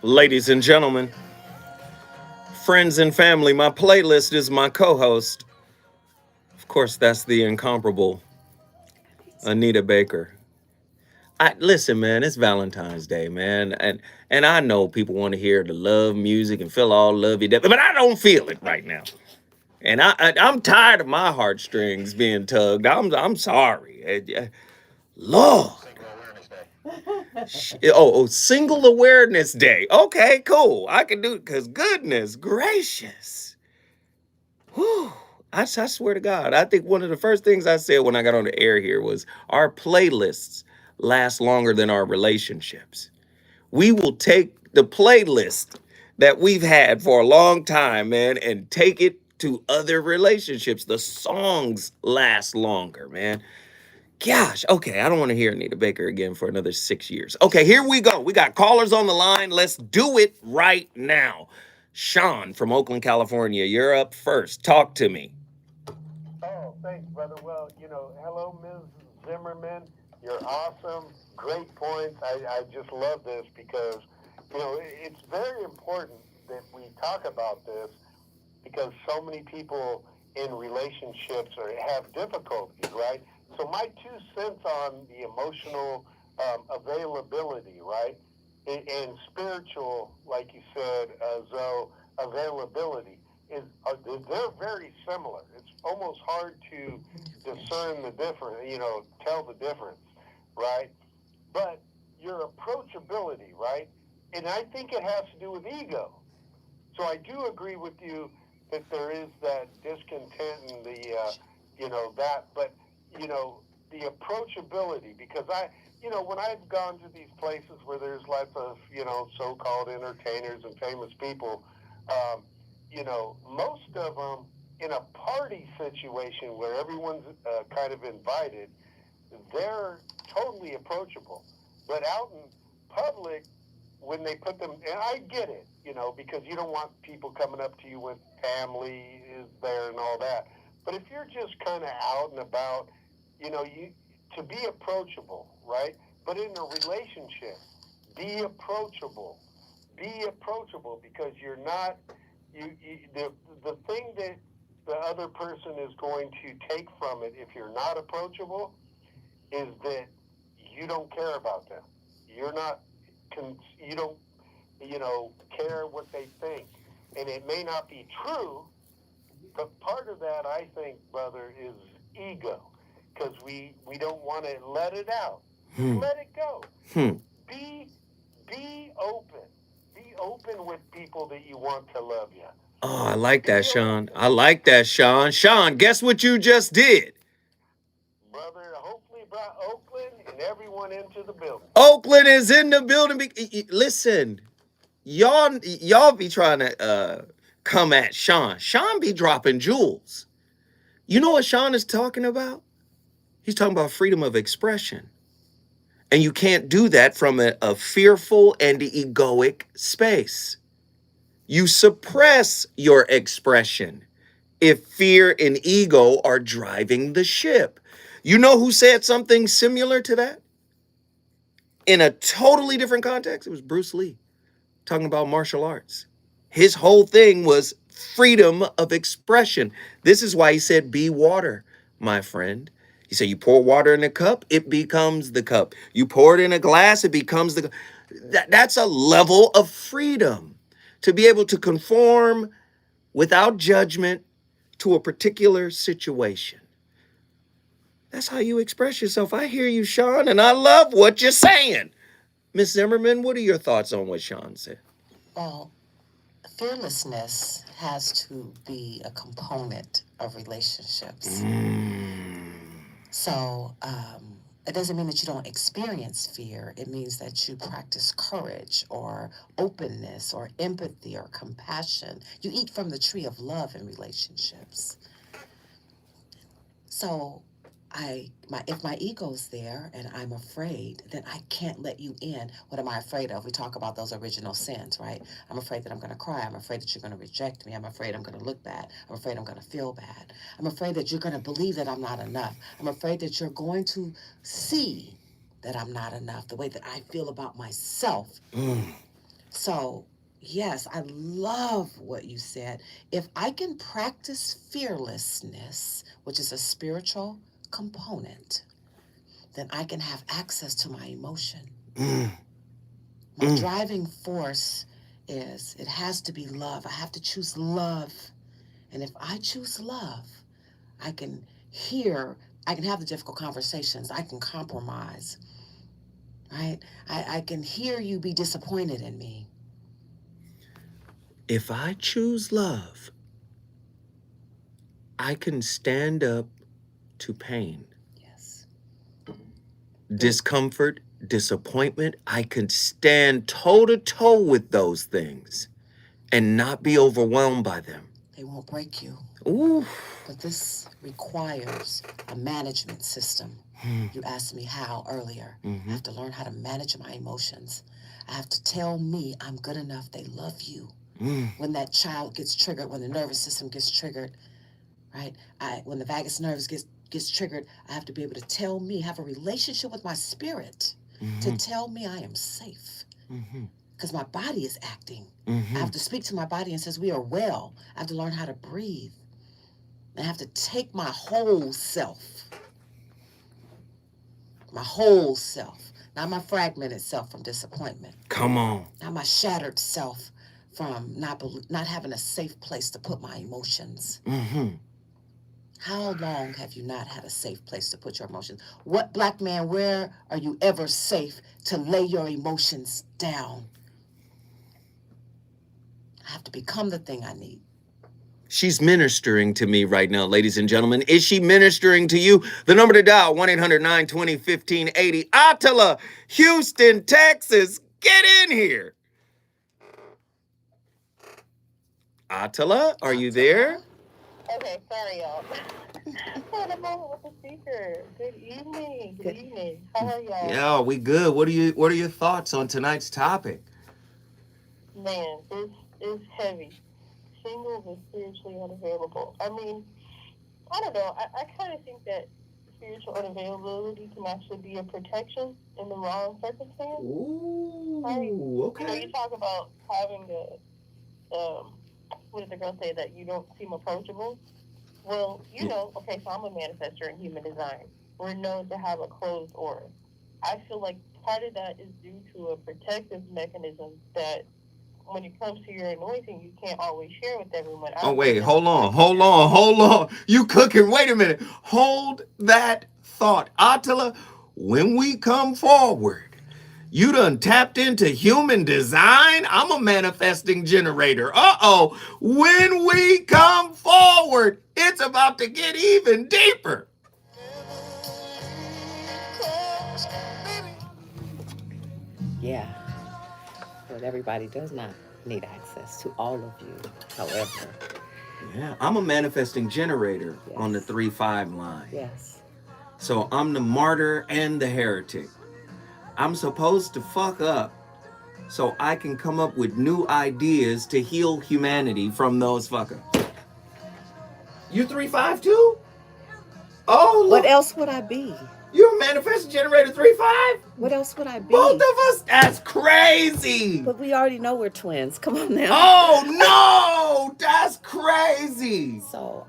Ladies and gentlemen, friends and family, my playlist is my co-host. Of course, that's the incomparable Anita Baker. Listen, man, it's Valentine's Day, man. And I know people want to hear the love music and feel all lovey, but I don't feel it right now. And I'm tired of my heartstrings being tugged. I'm sorry. Lord. Single Awareness Day. Okay, cool. I can do it because goodness gracious. Whew. I swear to God, I think one of the first things I said when I got on the air here was our playlists last longer than our relationships. We will take the playlist that we've had for a long time, man, and take it to other relationships. The songs last longer, man. Gosh, okay, I don't want to hear Anita Baker again for another 6 years. Okay, here we go. We got callers on the line. Let's do it right now. Sean from Oakland, California, you're up first. Talk to me. Oh, thanks, brother. Well, hello, Ms. Zimmerman. You're awesome. Great points. I just love this because, it's very important that we talk about this because so many people in relationships have difficulties, right? So my 2 cents on the emotional availability, right? And spiritual, like you said, Zoe, availability. they're very similar. It's almost hard to discern the difference, tell the difference, right? But your approachability, right? And I think it has to do with ego. So I do agree with you that there is that discontent and the approachability, because when I've gone to these places where there's lots of, so-called entertainers and famous people, most of them in a party situation where everyone's kind of invited, they're totally approachable. But out in public, when they put them, and I get it, because you don't want people coming up to you with family is there and all that. But if you're just kind of out and about, to be approachable, right? But in a relationship, be approachable. Be approachable, because you're not, the thing that the other person is going to take from it if you're not approachable is that you don't care about them. You're not, you don't, care what they think. And it may not be true, but part of that, I think, brother, is ego. Because we don't want to let it out. Let it go. Be open. Be open with people that you want to love you. Oh, I like that, Sean. I like that, Sean. Sean, guess what you just did? Brother, hopefully brought Oakland and everyone into the building. Oakland is in the building. Listen, y'all be trying to come at Sean. Sean be dropping jewels. You know what Sean is talking about? He's talking about freedom of expression. And you can't do that from a fearful and egoic space. You suppress your expression if fear and ego are driving the ship. You know who said something similar to that? In a totally different context, it was Bruce Lee, talking about martial arts. His whole thing was freedom of expression. This is why he said, be water, my friend. He said, you pour water in a cup, it becomes the cup. You pour it in a glass, it becomes the... That's a level of freedom. To be able to conform without judgment to a particular situation. That's how you express yourself. I hear you, Sean, and I love what you're saying. Miss Zimmerman, what are your thoughts on what Sean said? Well, fearlessness has to be a component of relationships. So it doesn't mean that you don't experience fear. It means that you practice courage or openness or empathy or compassion. You eat from the tree of love in relationships. So if my ego's there and I'm afraid, then I can't let you in. What am I afraid of? We talk about those original sins, right? I'm afraid that I'm going to cry. I'm afraid that you're going to reject me. I'm afraid I'm going to look bad. I'm afraid I'm going to feel bad. I'm afraid that you're going to believe that I'm not enough. I'm afraid that you're going to see that I'm not enough, the way that I feel about myself. So, yes, I love what you said. If I can practice fearlessness, which is a spiritual component, then I can have access to my emotion. My driving force is, it has to be love. I have to choose love. And if I choose love, I can have the difficult conversations. I can compromise, right? I can hear you be disappointed in me. If I choose love, I can stand up to pain. Yes. Discomfort, disappointment. I can stand toe to toe with those things and not be overwhelmed by them. They won't break you. Ooh. But this requires a management system. You asked me how earlier. I have to learn how to manage my emotions. I have to tell me I'm good enough. They love you. When that child gets triggered, when the nervous system gets triggered, right? When the vagus nerves gets triggered, I have to be able to tell me, have a relationship with my spirit to tell me I am safe. Because my body is acting. I have to speak to my body and says, we are well. I have to learn how to breathe. I have to take my whole self, not my fragmented self from disappointment. Come on. Not my shattered self from not having a safe place to put my emotions. Mm-hmm. How long have you not had a safe place to put your emotions? What black man, where are you ever safe to lay your emotions down? I have to become the thing I need. She's ministering to me right now, ladies and gentlemen. Is she ministering to you? The number to dial, 1-800-920-1580. Attila, Houston, Texas. Get in here. Attila, are you there? Okay, sorry, y'all. On the moment with the speaker. Good evening. Good evening. How are y'all? Yeah, we good. What are your thoughts on tonight's topic? Man, it's heavy. Singles is spiritually unavailable. I mean, I don't know. I kind of think that spiritual unavailability can actually be a protection in the wrong circumstance. Ooh, right? okay. You know, you talk about having what did the girl say, that you don't seem approachable? Well, you know, okay, so I'm a manifestor in human design. We're known to have a closed aura. I feel like part of that is due to a protective mechanism that when it comes to your anointing, you can't always share with everyone. Oh, wait, hold on. You cooking. Wait a minute. Hold that thought. Attila, when we come forward, you done tapped into human design? I'm a manifesting generator. Uh-oh. When we come forward, it's about to get even deeper. Yeah. But everybody does not need access to all of you, however. Yeah, I'm a manifesting generator on the 3-5 line. Yes. So I'm the martyr and the heretic. I'm supposed to fuck up so I can come up with new ideas to heal humanity from those fuckers. You 3-5 too? Oh, look. What else would I be? You're a manifesting generator 3-5? What else would I be? Both of us? That's crazy. But we already know we're twins. Come on now. Oh, no. That's crazy. So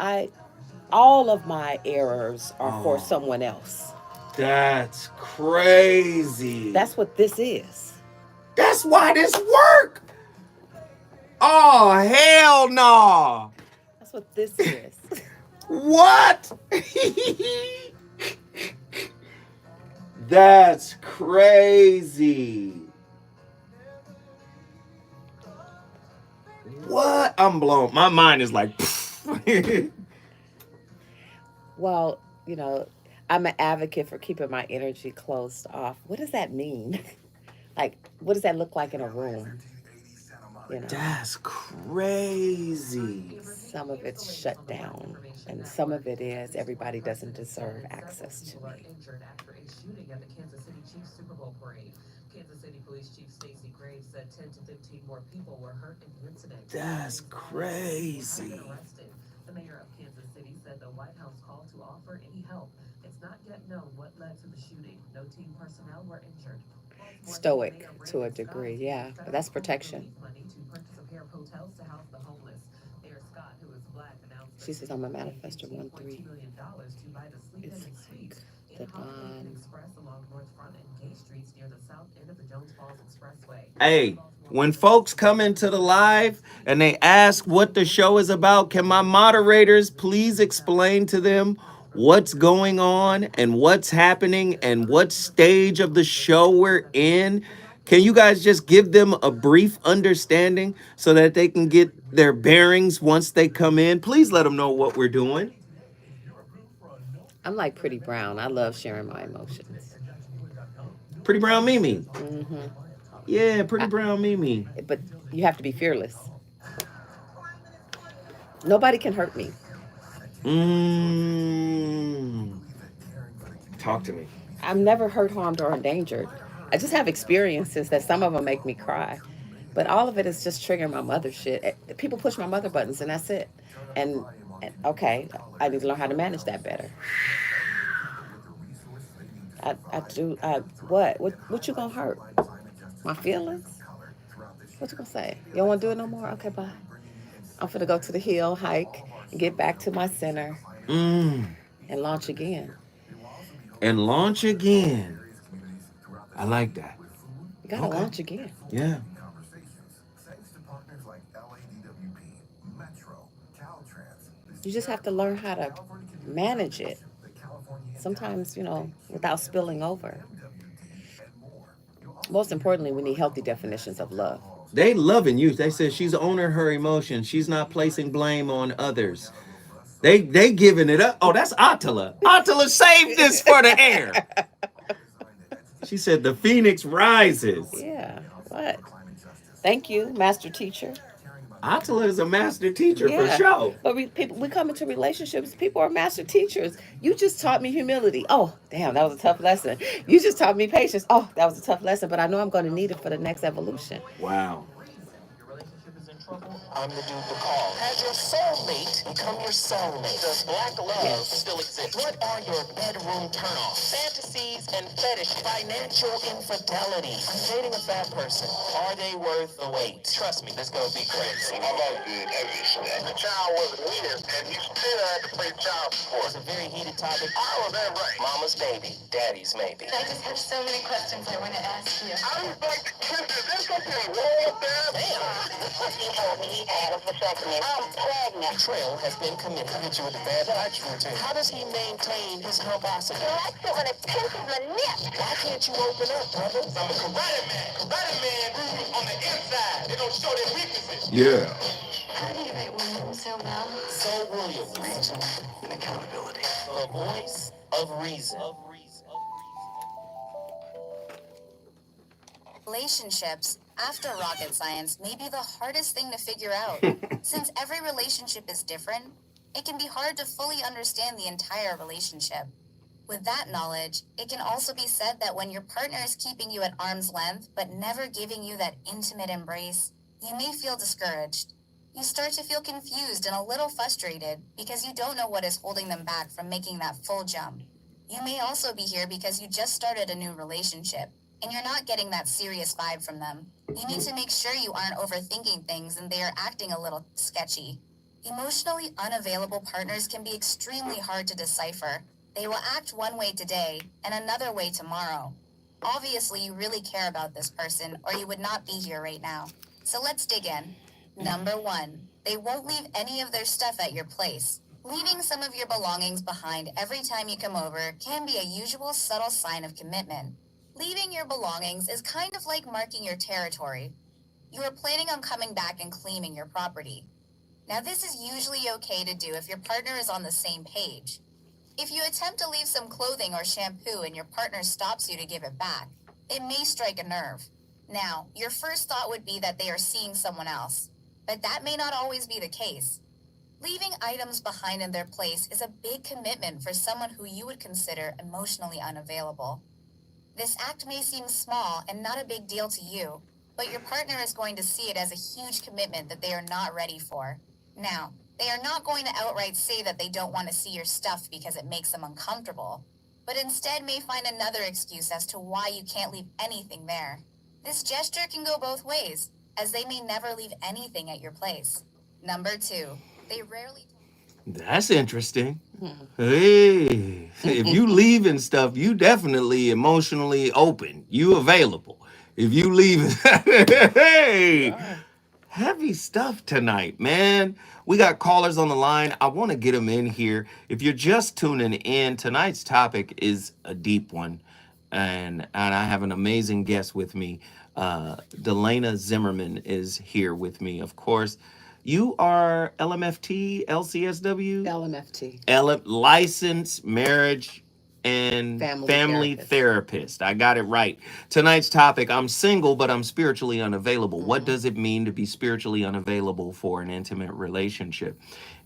all of my errors are for someone else. That's crazy. That's what this is. That's why this work. Oh, hell no. That's what this is. What? That's crazy. What? I'm blown. My mind is like. Well, you know, I'm an advocate for keeping my energy closed off. What does that mean? Like, what does that look like in a room? You know, that's crazy. Some of it's shut down, and some of it is everybody doesn't deserve access to me. That's crazy. The mayor of Kansas City said the White House called to offer any help. It's not yet known what led to the shooting. No team personnel were injured. Stoic to a degree, yeah, but that's protection. She says I'm a manifestor 1-3. It's like Hey, when folks come into the live and they ask what the show is about, can my moderators please explain to them what's going on and what's happening and what stage of the show we're in? Can you guys just give them a brief understanding so that they can get their bearings once they come in? Please let them know what we're doing. I'm like Pretty Brown. I love sharing my emotions. Pretty Brown Mimi. Mm-hmm. Yeah, Pretty Brown Mimi. But you have to be fearless. Nobody can hurt me. Talk to me. I'm never hurt, harmed, or endangered. I just have experiences that some of them make me cry. But all of it is just triggering my mother shit. People push my mother buttons, and that's it. And okay, I need to learn how to manage that better. I do. What you gonna hurt? My feelings? What you gonna say? You don't want to do it no more? Okay, bye. I'm finna go to the hill, hike, and get back to my center, and launch again. And launch again. I like that. You gotta launch again. Yeah. You just have to learn how to manage it. Sometimes, without spilling over. Most importantly, we need healthy definitions of love. They loving you. They said she's owning her emotions. She's not placing blame on others. They giving it up. Oh, that's Attila. Attila saved this for the air. She said the phoenix rises. Yeah. What? Thank you, master teacher. Attila is a master teacher for Yeah. sure. But we come into relationships, people are master teachers. You just taught me humility. Oh, damn, that was a tough lesson. You just taught me patience. Oh, that was a tough lesson, but I know I'm going to need it for the next evolution. Wow. I'm the dude to call. Has your soulmate become your soulmate? Does black love still exist? What are your bedroom turnoffs? Fantasies and fetishes. Financial infidelity. I'm dating a fat person. Are they worth the wait? Trust me, this gonna be crazy. How about the heavy stuff? The child wasn't here, and you still had to pay child support. It's a very heated topic. Oh, that right. Mama's baby, daddy's maybe. I just have so many questions I want to ask you. I was like, there's something wrong with that? He told me he had a vasectomy. I'm pregnant. Betrayal has been committed. Hit you with the bad vibes routine. How does he maintain his humosity? He likes it when it pinches my nip. Why can't you open up, brother? I'm a karate man. Karate man on the inside. They don't show their weaknesses. Yeah. How do you write Williams so well? So Williams. Reason and accountability. The voice of reason. Relationships, after rocket science, may be the hardest thing to figure out. Since every relationship is different, it can be hard to fully understand the entire relationship. With that knowledge, it can also be said that when your partner is keeping you at arm's length but never giving you that intimate embrace, you may feel discouraged. You start to feel confused and a little frustrated because you don't know what is holding them back from making that full jump. You may also be here because you just started a new relationship and you're not getting that serious vibe from them. You need to make sure you aren't overthinking things and they are acting a little sketchy. Emotionally unavailable partners can be extremely hard to decipher. They will act one way today and another way tomorrow. Obviously, you really care about this person or you would not be here right now. So let's dig in. Number 1, they won't leave any of their stuff at your place. Leaving some of your belongings behind every time you come over can be a usual subtle sign of commitment. Leaving your belongings is kind of like marking your territory. You are planning on coming back and claiming your property. Now, this is usually okay to do if your partner is on the same page. If you attempt to leave some clothing or shampoo and your partner stops you to give it back, it may strike a nerve. Now, your first thought would be that they are seeing someone else, but that may not always be the case. Leaving items behind in their place is a big commitment for someone who you would consider emotionally unavailable. This act may seem small and not a big deal to you, but your partner is going to see it as a huge commitment that they are not ready for. Now, they are not going to outright say that they don't want to see your stuff because it makes them uncomfortable, but instead may find another excuse as to why you can't leave anything there. This gesture can go both ways, as they may never leave anything at your place. Number 2, they rarely... That's interesting. Hey, if you leaving stuff, you definitely emotionally open. You available. If you leaving, hey, heavy stuff tonight, man. We got callers on the line. I want to get them in here. If you're just tuning in, tonight's topic is a deep one, and I have an amazing guest with me. Delana Zimmerman is here with me, of course. You are LMFT, LCSW? LMFT. Licensed marriage and family therapist. I got it right. Tonight's topic, I'm single, but I'm spiritually unavailable. What does it mean to be spiritually unavailable for an intimate relationship?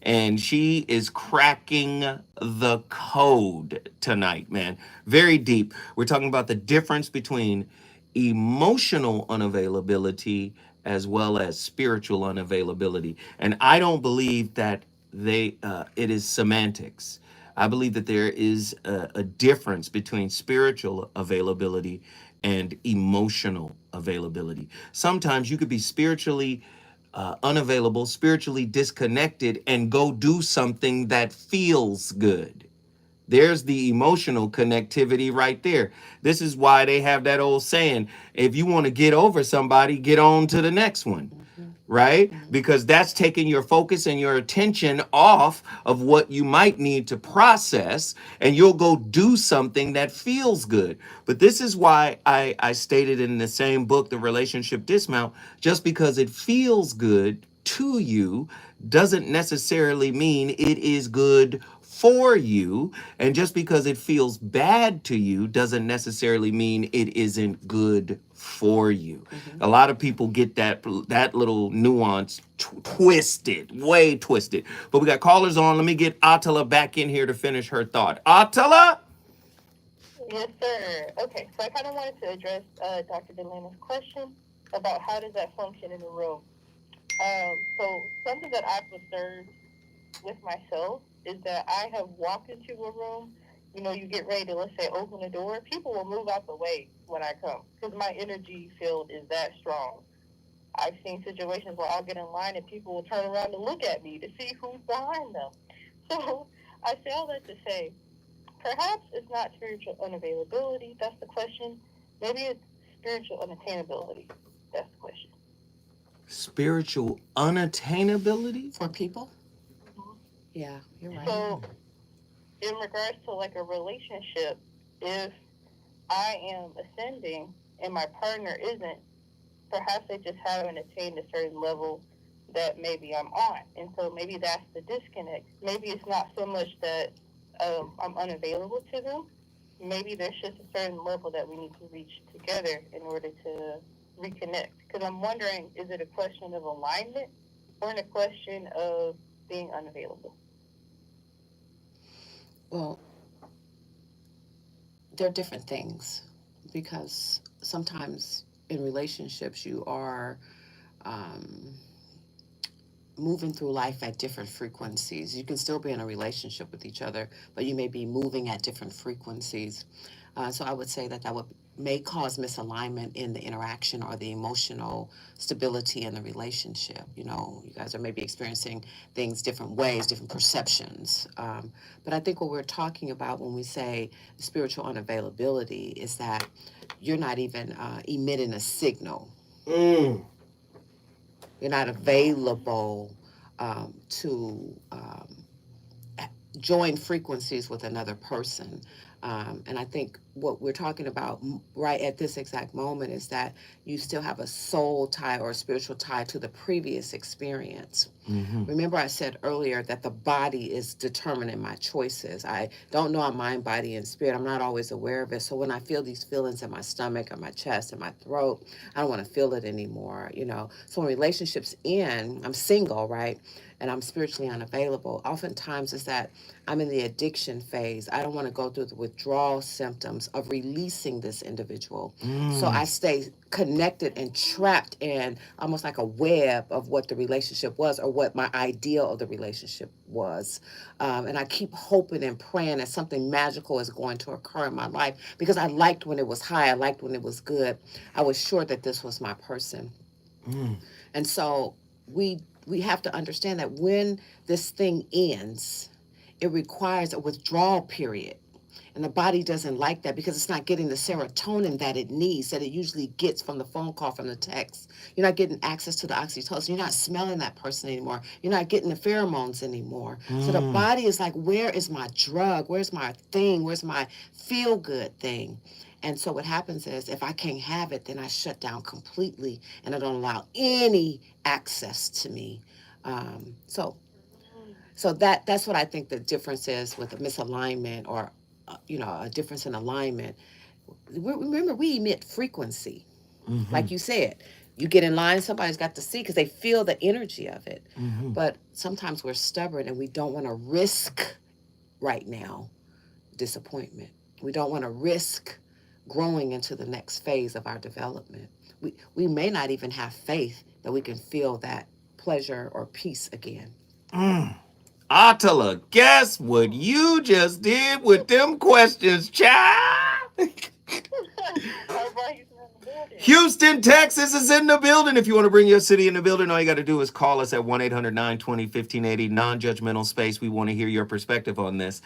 And she is cracking the code tonight, man. Very deep. We're talking about the difference between emotional unavailability as well as spiritual unavailability. And I don't believe that it is semantics. I believe that there is a difference between spiritual availability and emotional availability. Sometimes you could be spiritually unavailable, spiritually disconnected, and go do something that feels good. There's the emotional connectivity right there. This is why they have that old saying, if you want to get over somebody, get on to the next one. right? Because that's taking your focus and your attention off of what you might need to process, and you'll go do something that feels good. But this is why I stated in the same book, The Relationship Dismount, just because it feels good to you doesn't necessarily mean it is good for you. And just because it feels bad to you doesn't necessarily mean it isn't good for you. A lot of people get that little nuance twisted, way twisted. But we got callers on. Let me get Attila back in here to finish her thought. Attila? Yes, sir. Okay, so I kind of wanted to address Dr. Delana's question about how does that function in the room. So something that I've observed with myself is that I have walked into a room, you know, you get ready to, let's say, open the door, people will move out the way when I come because my energy field is that strong. I've seen situations where I'll get in line and people will turn around and look at me to see who's behind them. So I say all that to say, perhaps it's not spiritual unavailability, that's the question. Maybe it's spiritual unattainability, that's the question. Spiritual unattainability? For people? Yeah, you're right. So, in regards to like a relationship, if I am ascending and my partner isn't, perhaps they just haven't attained a certain level that maybe I'm on. And so maybe that's the disconnect. Maybe it's not so much that I'm unavailable to them. Maybe there's just a certain level that we need to reach together in order to reconnect. Because I'm wondering, is it a question of alignment or a question of being unavailable? Well, they're different things because sometimes in relationships you are moving through life at different frequencies. You can still be in a relationship with each other, but you may be moving at different frequencies. So I would say that may cause misalignment in the interaction or the emotional stability in the relationship. You know, you guys are maybe experiencing things different ways, different perceptions. But I think what we're talking about when we say spiritual unavailability is that you're not even emitting a signal. You're not available to join frequencies with another person. And I think what we're talking about right at this exact moment is that you still have a soul tie or a spiritual tie to the previous experience. Remember I said earlier that the body is determining my choices. I don't know I'm mind, body, and spirit. I'm not always aware of it. So when I feel these feelings in my stomach or my chest and my throat, I don't want to feel it anymore, you know. So when relationships end, I'm single, right? And I'm spiritually unavailable. Oftentimes is that I'm in the addiction phase. I don't want to go through the withdrawal symptoms of releasing this individual. So I stay connected and trapped in almost like a web of what the relationship was or what my ideal of the relationship was. And I keep hoping and praying that something magical is going to occur in my life because I liked when it was high. I liked when it was good. I was sure that this was my person. And so we have to understand that when this thing ends, it requires a withdrawal period. And the body doesn't like that because it's not getting the serotonin that it needs, that it usually gets from the phone call, from the text. You're not getting access to the oxytocin. You're not smelling that person anymore. You're not getting the pheromones anymore. So the body is like, where is my drug? Where's my thing? Where's my feel-good thing? And so what happens is if I can't have it, then I shut down completely and I don't allow any access to me. So that's what I think the difference is with a misalignment or a difference in alignment. Remember, we emit frequency. Like you said, you get in line, somebody's got to see because they feel the energy of it. But sometimes we're stubborn and we don't want to risk right now disappointment. We don't want to risk growing into the next phase of our development. We may not even have faith that we can feel that pleasure or peace again. Attila, guess what you just did with them questions, child? Houston, Texas is in the building. If you want to bring your city in the building, all you got to do is call us at 1-800-920-1580. Non-judgmental space. We want to hear your perspective on this.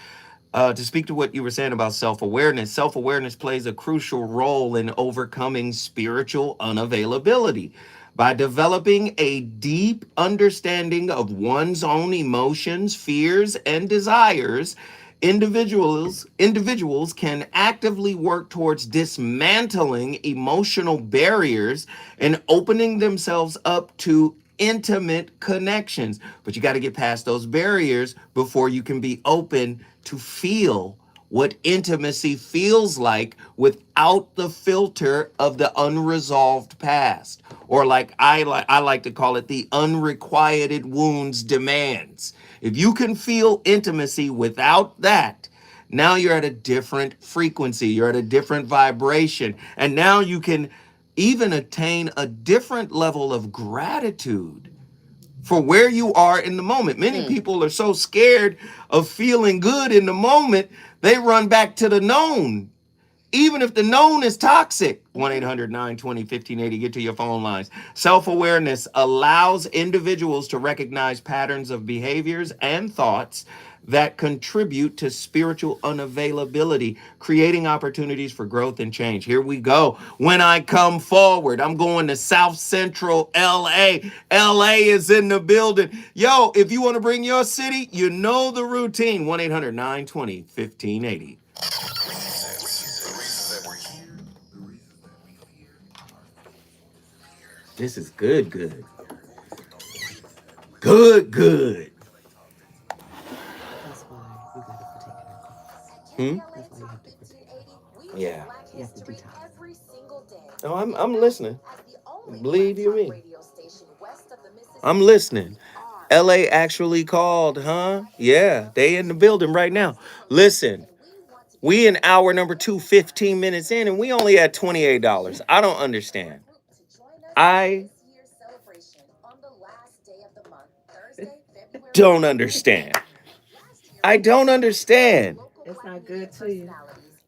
To speak to what you were saying about self-awareness, self-awareness plays a crucial role in overcoming spiritual unavailability. By developing a deep understanding of one's own emotions, fears, and desires, individuals can actively work towards dismantling emotional barriers and opening themselves up to intimate connections. But you got to get past those barriers before you can be open to feel what intimacy feels like without the filter of the unresolved past, or like I like to call it, the unrequited wounds demands. If you can feel intimacy without that, now you're at a different frequency, you're at a different vibration, and now you can even attain a different level of gratitude for where you are in the moment. Many people are so scared of feeling good in the moment, they run back to the known. Even if the known is toxic. 1-800-920-1580. Get to your phone lines. Self-awareness allows individuals to recognize patterns of behaviors and thoughts that contribute to spiritual unavailability, creating opportunities for growth and change. Here we go. When I come forward, I'm going to South Central LA. LA is in the building. Yo, if you want to bring your city, you know the routine. 1-800-920-1580. This is good. Good. That's why you gotta partake in alcohol. Hmm? That's why you have to partake in alcohol. Yeah. You have to detox. Oh, I'm listening. Believe you me. I'm listening. LA actually called, huh? Yeah, they in the building right now. Listen, we in hour number 2, 15 minutes in, and we only at $28. I don't understand. I don't understand. I don't understand. It's not good to you.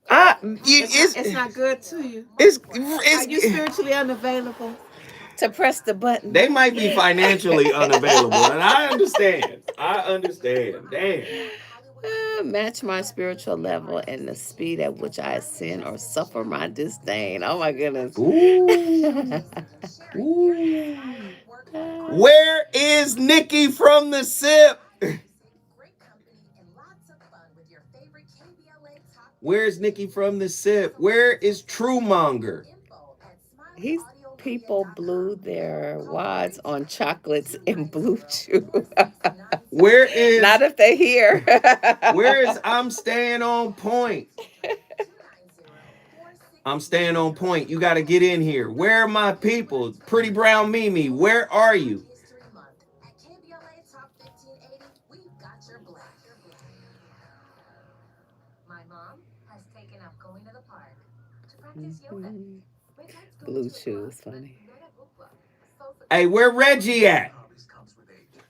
It's not good to you. it's Are you spiritually unavailable to press the button? They might be financially unavailable, and I understand. Damn. Match my spiritual level and the speed at which I ascend or suffer my disdain. Oh my goodness. Ooh. Ooh. Where is Nikki from the SIP? Where's Nikki from the SIP? Where is Truemonger? People blew their wads on chocolates and blue chew. Where is not if they here? Where is I'm staying on point? I'm staying on point. You got to get in here. Where are my people? Pretty Brown Mimi, where are you? Blue chew is funny. Hey, where Reggie at?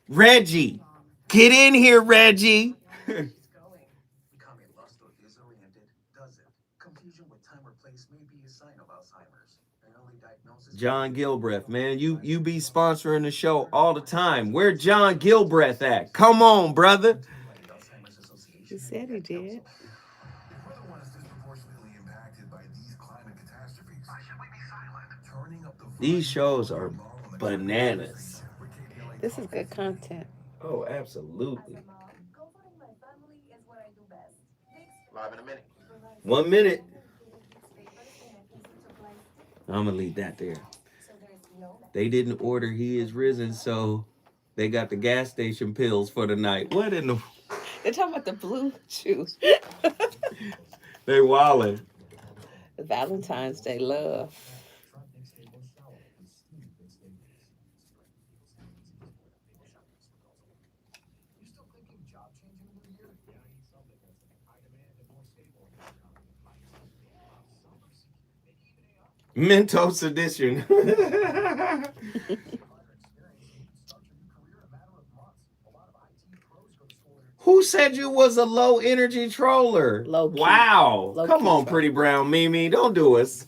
Reggie, get in here, Reggie. John Gilbreth, man, you be sponsoring the show all the time. Where John Gilbreth at? Come on, brother. He said he did. These shows are bananas. This is good content. Oh, absolutely. Live in a minute. 1 minute. I'm gonna leave that there. They didn't order He Is Risen, so they got the gas station pills for the night. What in the... They're talking about the blue chew. They wildin'. Valentine's Day love. Mentos edition. Who said you was a low energy troller? Low key. Wow. Low Come key on, troll. Pretty Brown Mimi. Don't do us.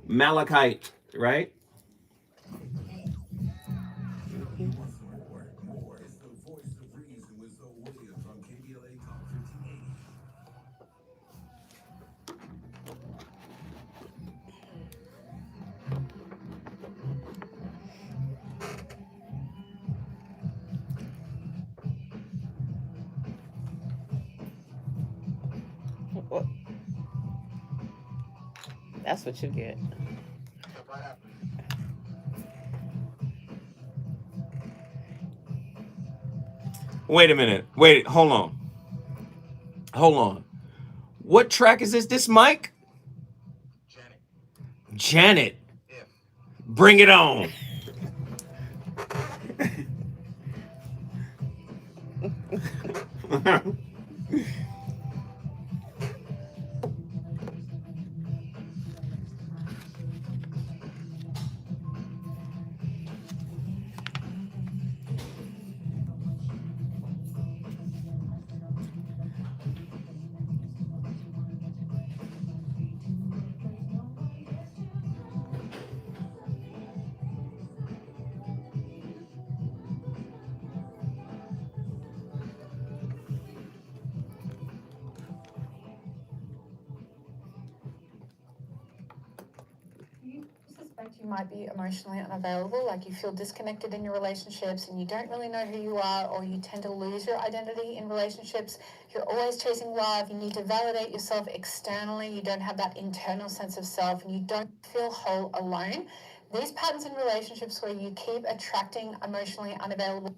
Malachite, right? That's what you get. Wait a minute. Wait, hold on. Hold on. What track is this? This Mike? Janet. Bring it on. You suspect you might be emotionally unavailable, like you feel disconnected in your relationships and you don't really know who you are, or you tend to lose your identity in relationships. You're always chasing love. You need to validate yourself externally. You don't have that internal sense of self and you don't feel whole alone. These patterns in relationships where you keep attracting emotionally unavailable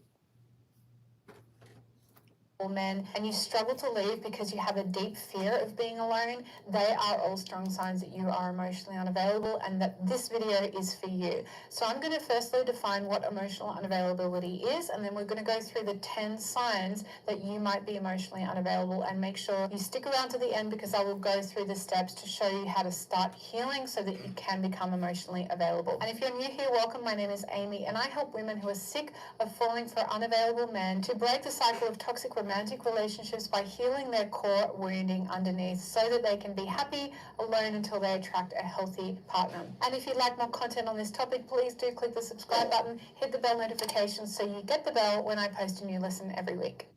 men and you struggle to leave because you have a deep fear of being alone, they are all strong signs that you are emotionally unavailable and that this video is for you. So I'm going to firstly define what emotional unavailability is, and then we're going to go through the 10 signs that you might be emotionally unavailable, and make sure you stick around to the end because I will go through the steps to show you how to start healing so that you can become emotionally available. And if you're new here, welcome. My name is Amy and I help women who are sick of falling for unavailable men to break the cycle of toxic romantic relationships by healing their core wounding underneath so that they can be happy alone until they attract a healthy partner. And if you'd like more content on this topic, please do click the subscribe button, hit the bell notification so you get the bell when I post a new lesson every week.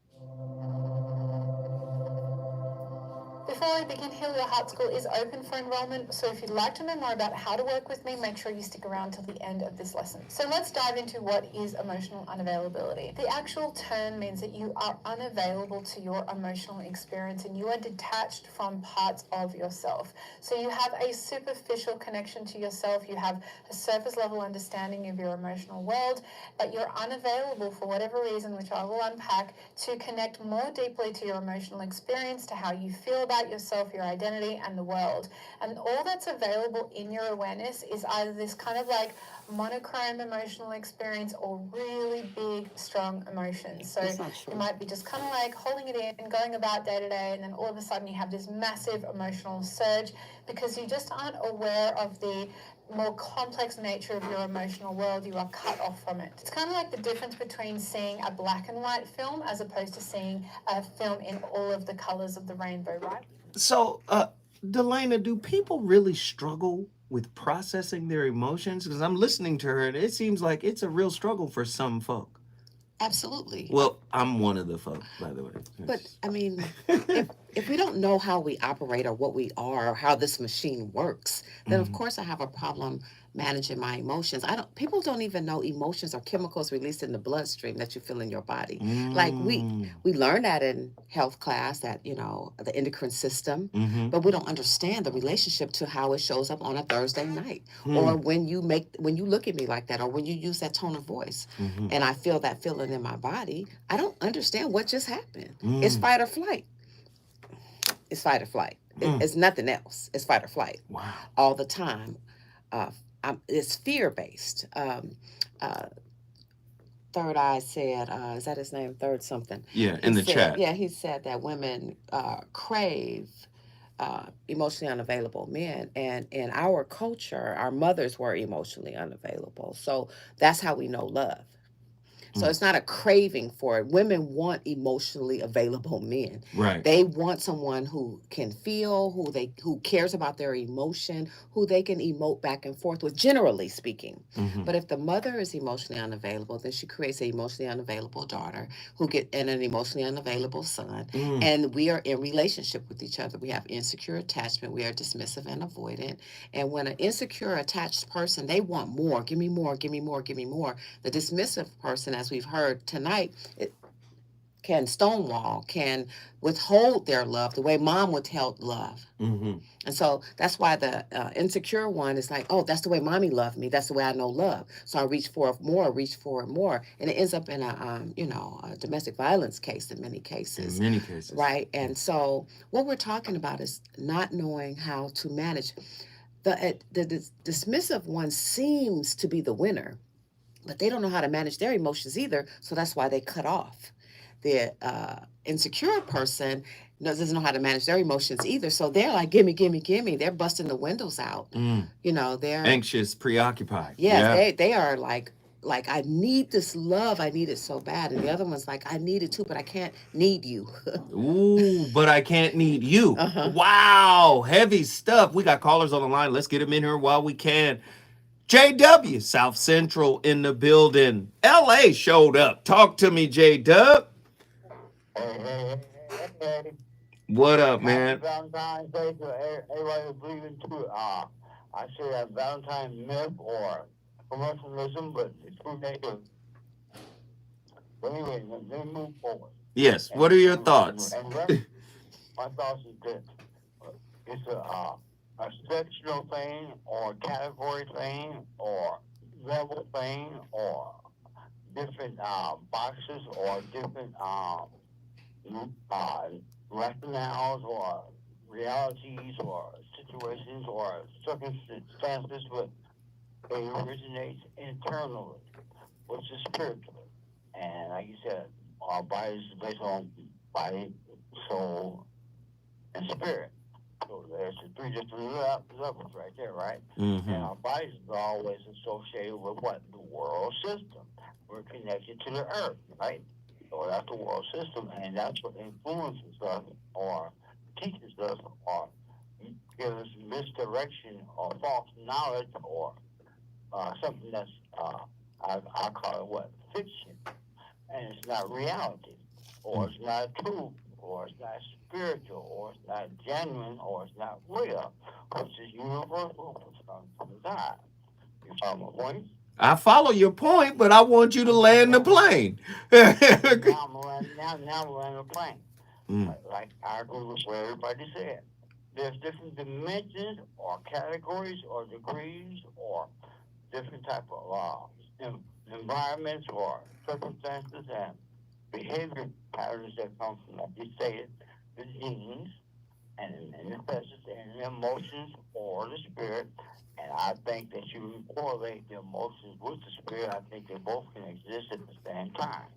Before we begin, Heal Your Heart School is open for enrollment, so if you'd like to know more about how to work with me, make sure you stick around till the end of this lesson. So let's dive into what is emotional unavailability. The actual term means that you are unavailable to your emotional experience and you are detached from parts of yourself. So you have a superficial connection to yourself, you have a surface level understanding of your emotional world, but you're unavailable for whatever reason, which I will unpack, to connect more deeply to your emotional experience, to how you feel about yourself, your identity, and the world. And all that's available in your awareness is either this kind of like monochrome emotional experience or really big, strong emotions. So you might be just kind of like holding it in and going about day to day, and then all of a sudden you have this massive emotional surge because you just aren't aware of the more complex nature of your emotional world. You are cut off from it. It's kind of like the difference between seeing a black and white film as opposed to seeing a film in all of the colors of the rainbow, right? So, Delana, do people really struggle with processing their emotions? Because I'm listening to her and it seems like it's a real struggle for some folk. Absolutely. Well, I'm one of the folk, by the way. But I mean, if we don't know how we operate or what we are or how this machine works, then of course I have a problem managing my emotions. People don't even know emotions are chemicals released in the bloodstream that you feel in your body. Like we learn that in health class, that the endocrine system, but we don't understand the relationship to how it shows up on a Thursday night, or when you look at me like that, or when you use that tone of voice, and I feel that feeling in my body. I don't understand what just happened. It's fight or flight. It's fight or flight. It's nothing else. It's fight or flight. Wow. All the time. It's fear-based. Third Eye said, is that his name? Third something. Yeah, in the chat. Yeah, he said that women crave emotionally unavailable men. And in our culture, our mothers were emotionally unavailable. So that's how we know love. So it's not a craving for it. Women want emotionally available men. Right. They want someone who can feel, who cares about their emotion, who they can emote back and forth with, generally speaking. But if the mother is emotionally unavailable, then she creates an emotionally unavailable daughter and an emotionally unavailable son. And we are in relationship with each other. We have insecure attachment. We are dismissive and avoidant. And when an insecure attached person, they want more. Give me more, give me more, give me more. The dismissive person, as we've heard tonight, can stonewall, can withhold their love the way mom withheld love. Mm-hmm. And so that's why the insecure one is like, oh, that's the way mommy loved me. That's the way I know love. So I reach for it more. And it ends up in a domestic violence case in many cases. In many cases. Right. And so what we're talking about is not knowing how to manage. The dismissive one seems to be the winner, but they don't know how to manage their emotions either. So that's why they cut off. The insecure person doesn't know how to manage their emotions either. So they're like, gimme, gimme, gimme. They're busting the windows out. They're anxious, preoccupied. Yes, they are like I need this love. I need it so bad. And the other one's like, I need it too, but I can't need you. Ooh, but I can't need you. Uh-huh. Wow, heavy stuff. We got callers on the line. Let's get them in here while we can. JW, South Central in the building. LA showed up. Talk to me, J-Dub. Hey. What up, man? Happy Valentine's Day to everybody who's believing to I say that Valentine's myth or commercialism, but it's too negative. But anyway, let me move forward. Yes, what are your thoughts? My thoughts is this. It's a sectional thing or category thing or level thing or different boxes or different rationales or realities or situations or circumstances, but it originates internally, which is spiritual. And like you said, our body is based on body, soul, and spirit. So there's the three different levels right there, right? Mm-hmm. And our bodies are always associated with what? The world system. We're connected to the earth, right? So that's the world system, and that's what influences us or teaches us or gives us misdirection or false knowledge or something that's, I call it what? Fiction. And it's not reality, or it's not truth, or it's not spiritual, or it's not genuine, or it's not real, which is universal from God. You follow my point? I follow your point, but I want you to land the plane. now I'm landing the plane. Like I agree with what everybody said. There's different dimensions or categories or degrees or different type of environments or circumstances and behavior patterns that come from, like you stated, the genes and the emotions or the spirit. And I think that you correlate the emotions with the spirit. I think they both can exist at the same time.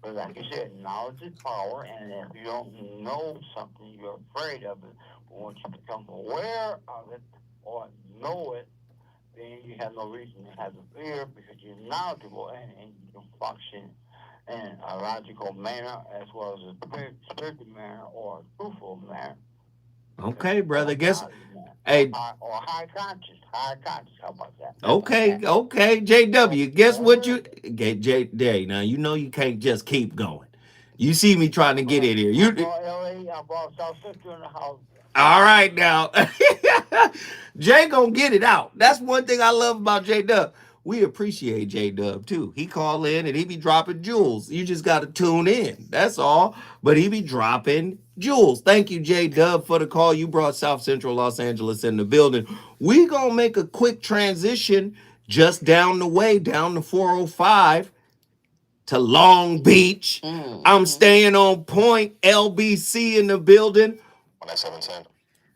But like you said, knowledge is power, and if you don't know something, you're afraid of it. But once you become aware of it or know it, then you have no reason to have the fear because you're knowledgeable and you can function in a logical manner as well as a spiritual manner or a truthful manner. Okay, brother. Guess, or high conscious. How about that? Okay, JW. Guess what you get, J. Now you know you can't just keep going. You see me trying to get in here. You. I brought South Central in the house. All right now, Jay gonna get it out. That's one thing I love about J-Dub. We appreciate J-Dub too. He call in and he be dropping jewels. You just got to tune in. That's all. But he be dropping jewels. Thank you, J-Dub, for the call. You brought South Central Los Angeles in the building. We gonna make a quick transition just down the way, down the 405 to Long Beach. I'm staying on point. LBC in the building. On that 710.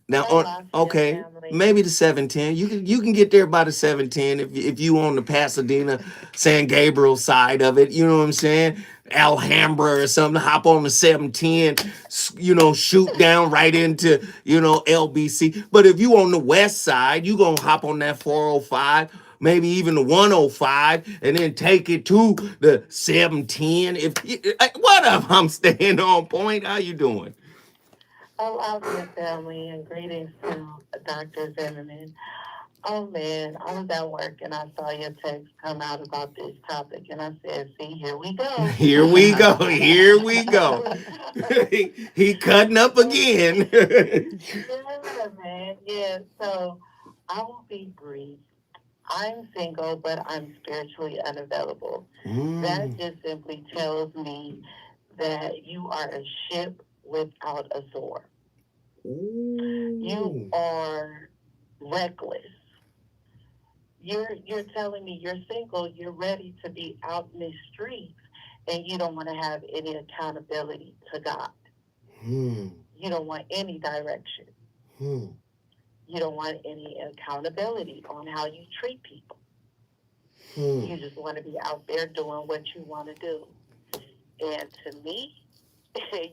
Now, okay, maybe the 710. You can get there by the 710 if you on the Pasadena, San Gabriel side of it. You know what I'm saying? Alhambra or something. Hop on the 710. Shoot down right into LBC. But if you on the west side, you gonna hop on that 405. Maybe even the 105, and then take it to the 710. What up? I'm staying on point. How you doing? Oh, I'll be a family and greetings to Dr. Zimmerman. Oh man, I was at work and I saw your text come out about this topic and I said, see, here we go. Here we go. Here we go. he cutting up again. Yeah, man. Yeah, so I will be brief. I'm single, but I'm spiritually unavailable. That just simply tells me that you are a ship without a VOR. Ooh. You are reckless. You're telling me you're single, you're ready to be out in the streets, and you don't want to have any accountability to God. You don't want any direction. You don't want any accountability on how you treat people. You just want to be out there doing what you want to do. And to me,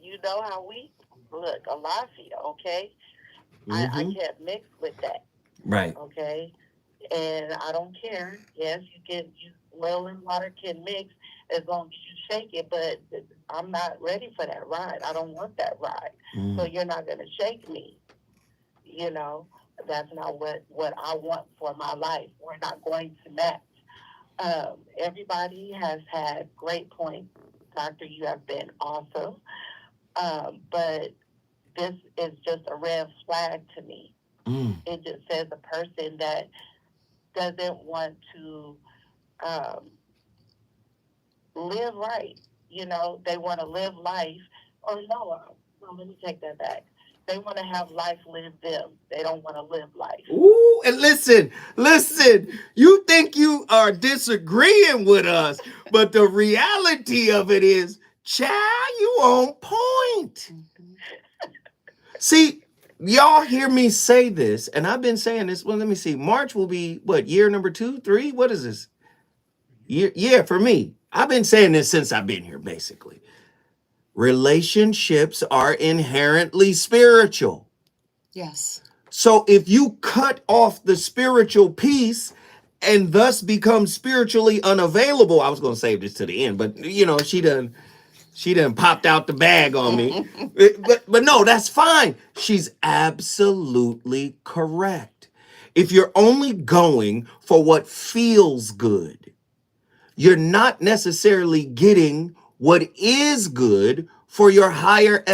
you know how we look, Alafia, okay? I can't mix with that. Right. Okay? And I don't care. Yes, oil and water can mix as long as you shake it, but I'm not ready for that ride. I don't want that ride. So you're not going to shake me. You know, that's not what I want for my life. We're not going to match. Everybody has had great points. Doctor, you have been awesome. But this is just a red flag to me. It just says a person that doesn't want to live right. You know, they want to live life, or no, let me take that back. They want to have life live them. They don't want to live life. Ooh, and listen, you think you are disagreeing with us, but the reality of it is, child, you on point. See, y'all hear me say this, and I've been saying this. Well, let me see. March will be what, year number 2, 3? What is this? Yeah, for me. I've been saying this since I've been here, basically. Relationships are inherently spiritual. Yes. So if you cut off the spiritual piece and thus become spiritually unavailable, I was going to save this to the end, but you know, she done popped out the bag on me. but no, that's fine. She's absolutely correct. If you're only going for what feels good, you're not necessarily getting what is good for your higher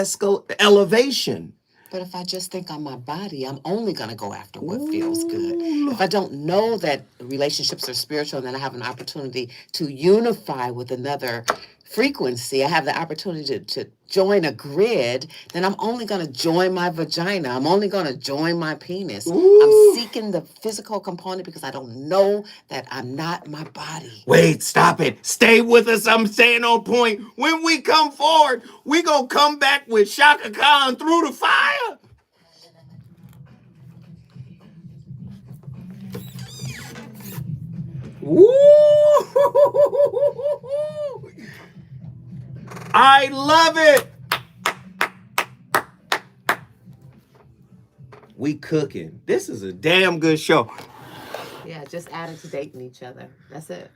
elevation. But if I just think on my body, I'm only going to go after what feels good. If I don't know that relationships are spiritual and then I have an opportunity to unify with another frequency, I have the opportunity to join a grid, then I'm only going to join my vagina. I'm only going to join my penis. I'm seeking the physical component because I don't know that I'm not my body. Wait, stop it. Stay with us. I'm staying on point. When we come forward, we gonna come back with Shaka Khan through the fire. Woo! I love it. We cooking. This is a damn good show. Yeah, just added to dating each other. That's it.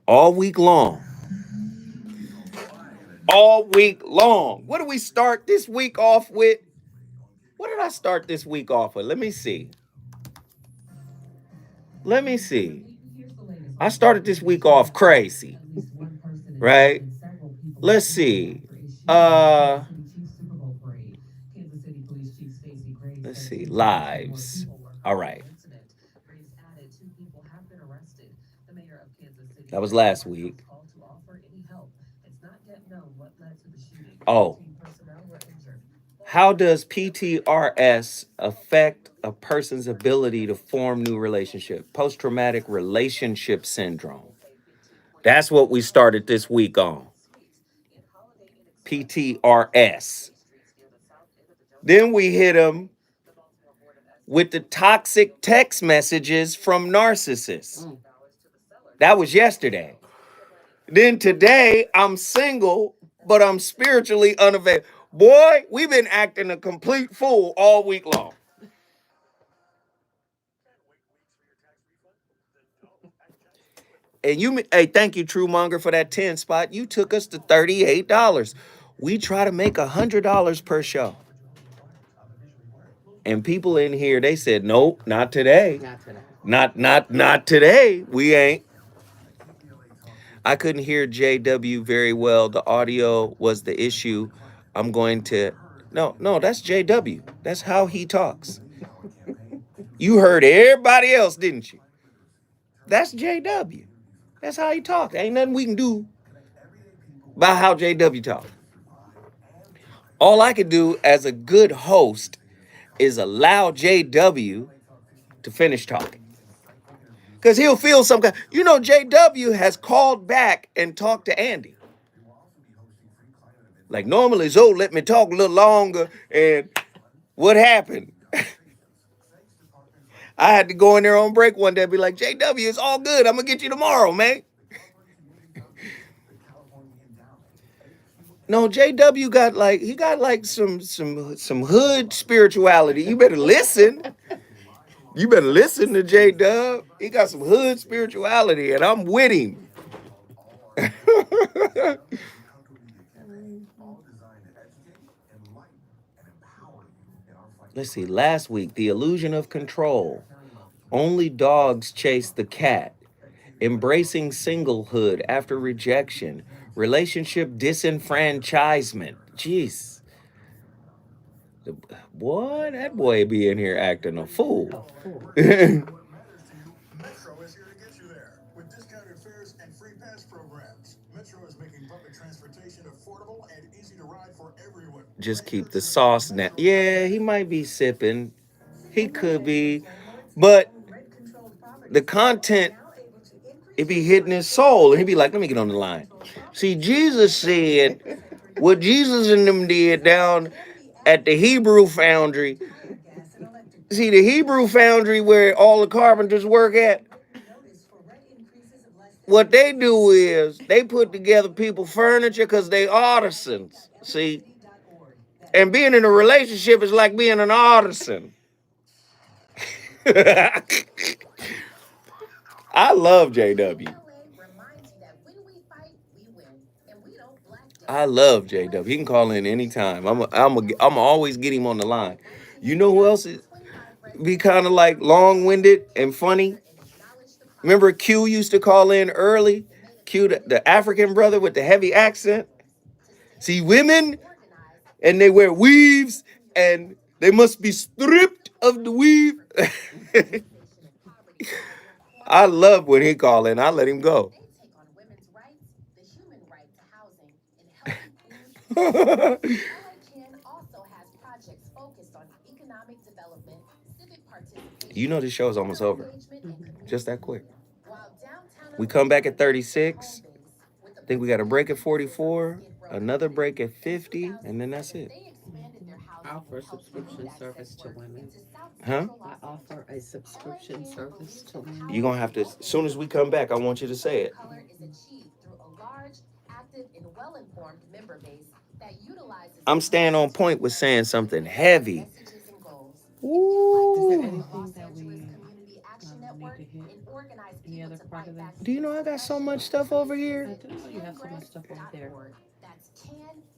All week long. All week long. What do we start this week off with? What did I start this week off with? Let me see. I started this week off crazy. Right? Let's see. Let's see. Lives. All right. That was last week. Oh. How does PTRS affect a person's ability to form new relationships? Post-traumatic relationship syndrome. That's what we started this week on. PTRS. Then we hit them with the toxic text messages from narcissists. That was yesterday. Then today, I'm single, but I'm spiritually unavailable. Boy, we've been acting a complete fool all week long. And thank you, True Monger, for that 10 spot. You took us to $38. We try to make $100 per show. And people in here, they said, nope, not today. Not today. We ain't. I couldn't hear JW very well. The audio was the issue. I'm going to... No, that's JW. That's how he talks. You heard everybody else, didn't you? That's JW. That's how he talks. Ain't nothing we can do. about how JW talks. All I could do as a good host is allow JW to finish talking. Because he'll feel some kind. You know, JW has called back and talked to Andy. Like, normally, Zoe let me talk a little longer. And what happened? I had to go in there on break one day and be like, JW, it's all good. I'm going to get you tomorrow, man. No, JW got like some hood spirituality. You better listen. You better listen to J-Dub. He got some hood spirituality, and I'm with him. Let's see. Last week, the illusion of control. Only dogs chase the cat. Embracing singlehood after rejection. Relationship disenfranchisement. Jeez. Boy, that boy be in here acting a fool. Metro is here to get you there. With discounted fares and free pass programs, Metro is making public transportation affordable and easy to ride for everyone. Just keep the sauce now. Yeah, he might be sipping. He could be. But the content, it be hitting his soul. And he'd be like, let me get on the line. See, Jesus said what Jesus and them did down at the Hebrew foundry. See, the Hebrew foundry where all the carpenters work at, what they do is they put together people furniture because they artisans. See, and being in a relationship is like being an artisan. I love JW. I love JW. He can call in anytime. I'm always get him on the line. You know who else is be kind of like long-winded and funny? Remember Q used to call in early? Q, the African brother with the heavy accent. See, women, and they wear weaves, and they must be stripped of the weave. I love when he call in. I let him go. You know this show is almost over. Just that quick. We come back at 36. I think we got a break at 44, another break at 50, and then that's it. I offer a subscription service to women. Huh? I offer a subscription service to women. You're going to have to, as soon as we come back, I want you to say it. I'm staying on point with saying something heavy. Is there anything that we need to hit? Any other part of that? Do you know I got so much stuff over I here? do know you have so much stuff over there.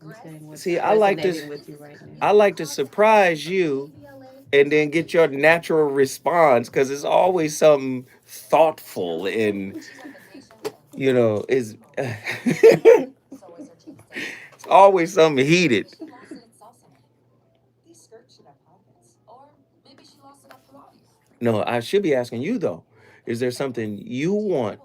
I'm saying what's See, I like to, resonating with you right now. I like to surprise you and then get your natural response because it's always something thoughtful and, you know, it's, it's always something heated. No, I should be asking you though. Is there something you want?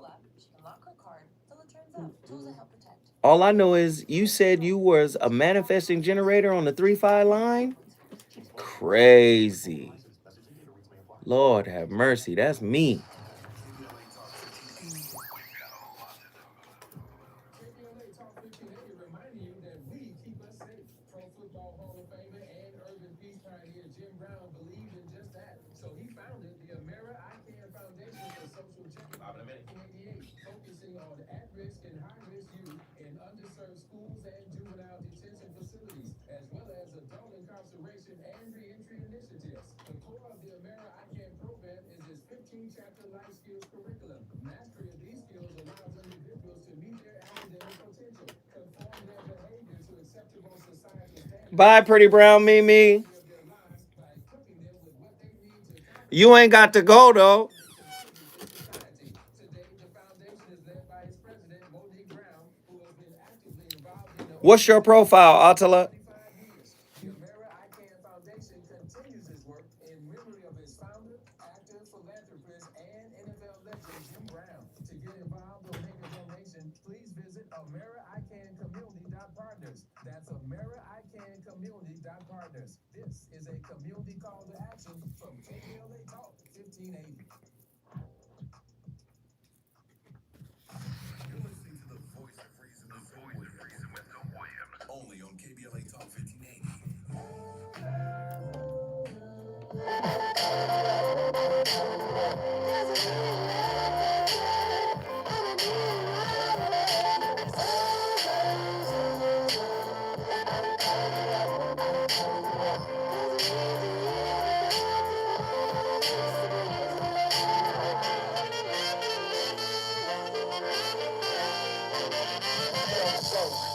All I know is you said you was a manifesting generator on the 3-5 line. Crazy. Lord have mercy. That's me. Bye, pretty brown Mimi. You ain't got to go though. What's your profile, Atala? Partners. This is a community call to action from KBLA Talk 1580. You're listening to the voice of reason with Phil Williams. Only on KBLA Talk 1580.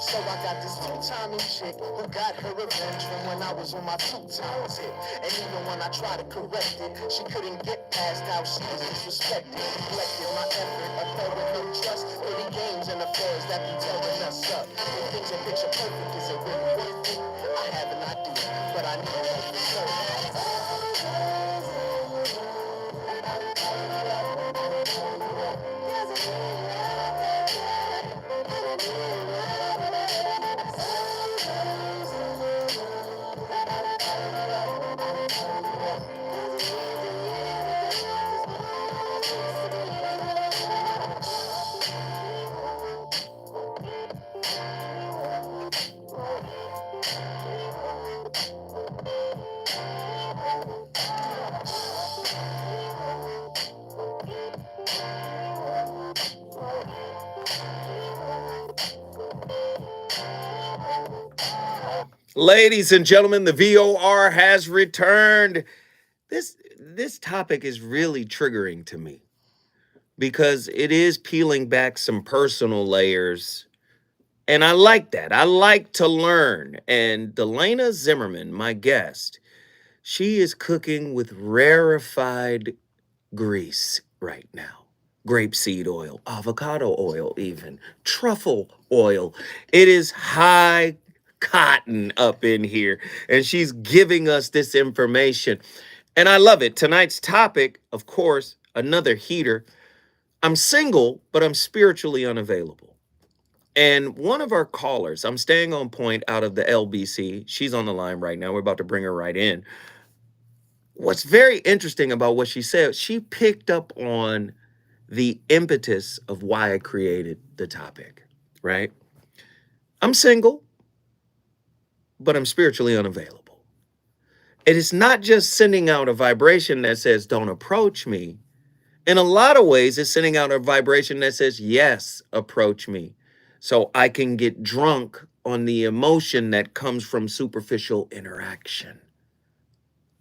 So I got this two-timing chick who got her revenge from when I was on my two-time tip. And even when I tried to correct it, she couldn't get past how she was disrespected. Neglected my effort, a her with no trust. Pretty games and affairs that be tearing us up. If things are picture perfect, is it really worth it? I have an idea, but I need to deserve Ladies and gentlemen, the VOR has returned. This topic is really triggering to me because it is peeling back some personal layers. And I like that. I like to learn. And Delana Zimmerman, my guest, she is cooking with rarefied grease right now. Grapeseed oil, avocado oil, even truffle oil. It is high cotton up in here, and she's giving us this information. And I love it. Tonight's topic, of course, another heater. I'm single, but I'm spiritually unavailable. And one of our callers, I'm staying on point out of the LBC. She's on the line right now. We're about to bring her right in. What's very interesting about what she said, she picked up on the impetus of why I created the topic, right? I'm single, but I'm spiritually unavailable. It is not just sending out a vibration that says, don't approach me. In a lot of ways, it's sending out a vibration that says, yes, approach me. So I can get drunk on the emotion that comes from superficial interaction.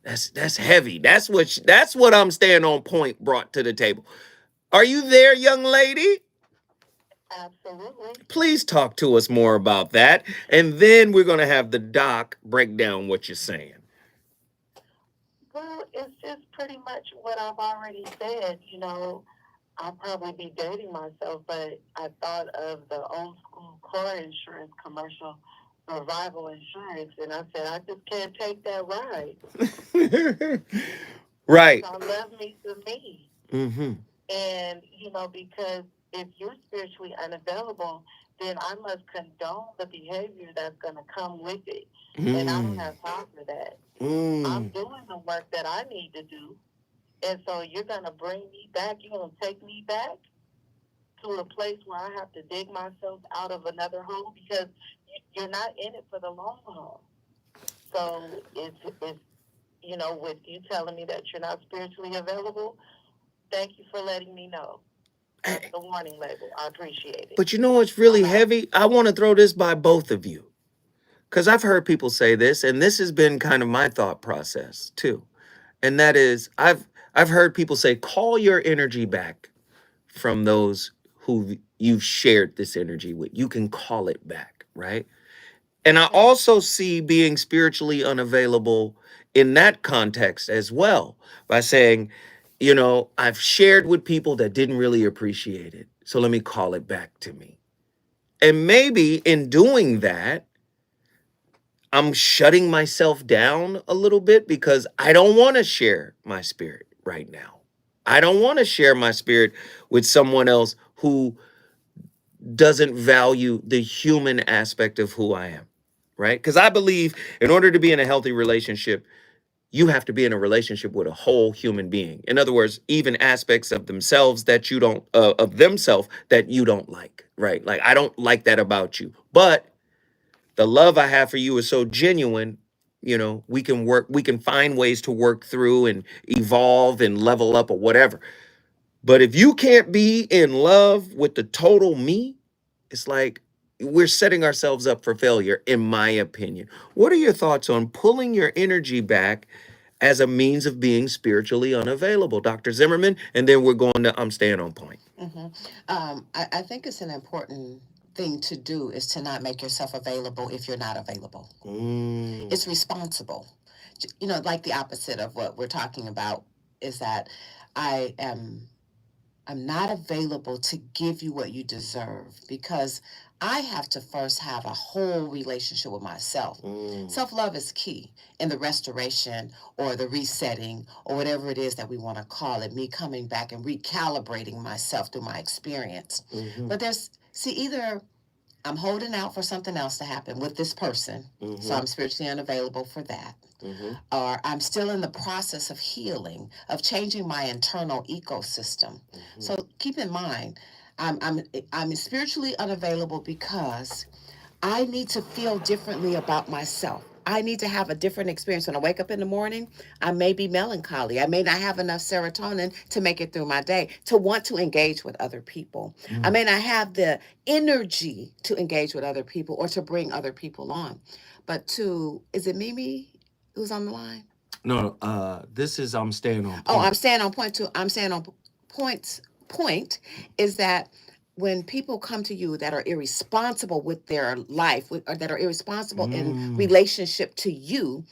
That's heavy. That's what I'm staying on point brought to the table. Are you there, young lady? Absolutely. Please talk to us more about that. And then we're going to have the doc break down what you're saying. Well, it's just pretty much what I've already said. You know, I'll probably be dating myself, but I thought of the old school car insurance commercial, survival insurance, and I said, I just can't take that ride. Right. So love me to me. Mm-hmm. And, you know, because if you're spiritually unavailable, then I must condone the behavior that's going to come with it. And I don't have time for that. I'm doing the work that I need to do. And so you're going to bring me back. You're going to take me back to a place where I have to dig myself out of another hole because you're not in it for the long haul. So it's you know, with you telling me that you're not spiritually available, thank you for letting me know. That's the warning label. I appreciate it. But you know what's really heavy? I want to throw this by both of you. Because I've heard people say this, and this has been kind of my thought process too. And that is, I've heard people say, call your energy back from those who you've shared this energy with. You can call it back, right? And I also see being spiritually unavailable in that context as well, by saying, you know, I've shared with people that didn't really appreciate it. So let me call it back to me. And maybe in doing that, I'm shutting myself down a little bit because I don't want to share my spirit right now. I don't want to share my spirit with someone else who doesn't value the human aspect of who I am. right? Because I believe in order to be in a healthy relationship, you have to be in a relationship with a whole human being. In other words, even aspects of themselves that you don't, of themselves that you don't like, right? Like, I don't like that about you, but the love I have for you is so genuine. You know, we can find ways to work through and evolve and level up or whatever. But if you can't be in love with the total me, it's like we're setting ourselves up for failure, in my opinion. What are your thoughts on pulling your energy back as a means of being spiritually unavailable, Dr. Zimmerman? And then we're going to I'm staying on point. I think it's an important thing to do is to not make yourself available if you're not available. It's responsible. You know, like the opposite of what we're talking about is that I am I'm not available to give you what you deserve because I have to first have a whole relationship with myself. Self-love is key in the restoration or the resetting or whatever it is that we want to call it, me coming back and recalibrating myself through my experience. But either I'm holding out for something else to happen with this person, so I'm spiritually unavailable for that. Or I'm still in the process of healing, of changing my internal ecosystem. So keep in mind, I'm spiritually unavailable because I need to feel differently about myself. I need to have a different experience. When I wake up in the morning, I may be melancholy. I may not have enough serotonin to make it through my day, to want to engage with other people. I may not have the energy to engage with other people or to bring other people on. But is it Mimi who's on the line? No, this is I'm staying on point. Oh, I'm staying on point too. I'm staying on point is that when people come to you that are irresponsible with their life, or that are irresponsible in relationship to you.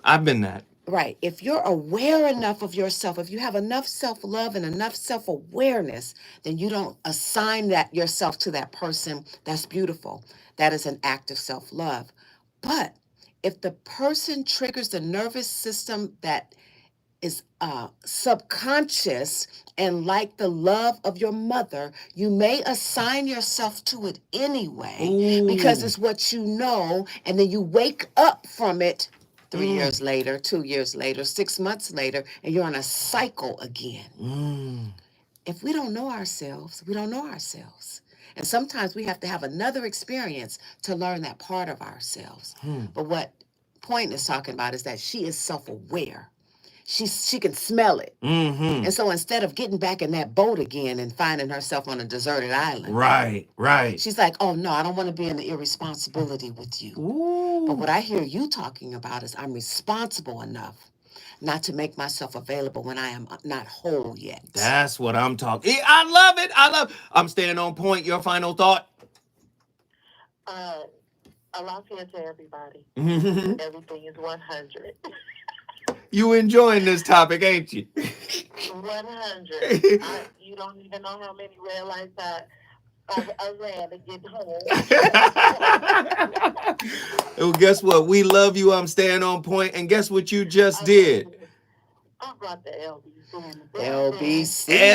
I've been that. Right. If you're aware enough of yourself, if you have enough self-love and enough self-awareness, then you don't assign that yourself to that person. That's beautiful. That is an act of self-love. But if the person triggers the nervous system that is subconscious and like the love of your mother, you may assign yourself to it anyway because it's what you know, and then you wake up from it 3 years later, 2 years later, 6 months later, and you're on a cycle again. If we don't know ourselves, we don't know ourselves. And sometimes we have to have another experience to learn that part of ourselves. But what Point is talking about is that she is self-aware. She can smell it. And so instead of getting back in that boat again and finding herself on a deserted island. Right. She's like, oh no, I don't want to be in the irresponsibility with you. But what I hear you talking about is I'm responsible enough not to make myself available when I am not whole yet. That's what I'm talking. I love it. I'm staying on point. Your final thought? Alafia to everybody. Everything is 100. You enjoying this topic, ain't you? 100. You don't even know how many red lights I ran to get home. Well, guess what? We love you. I'm staying on point. And guess what you just did? I brought the LBC.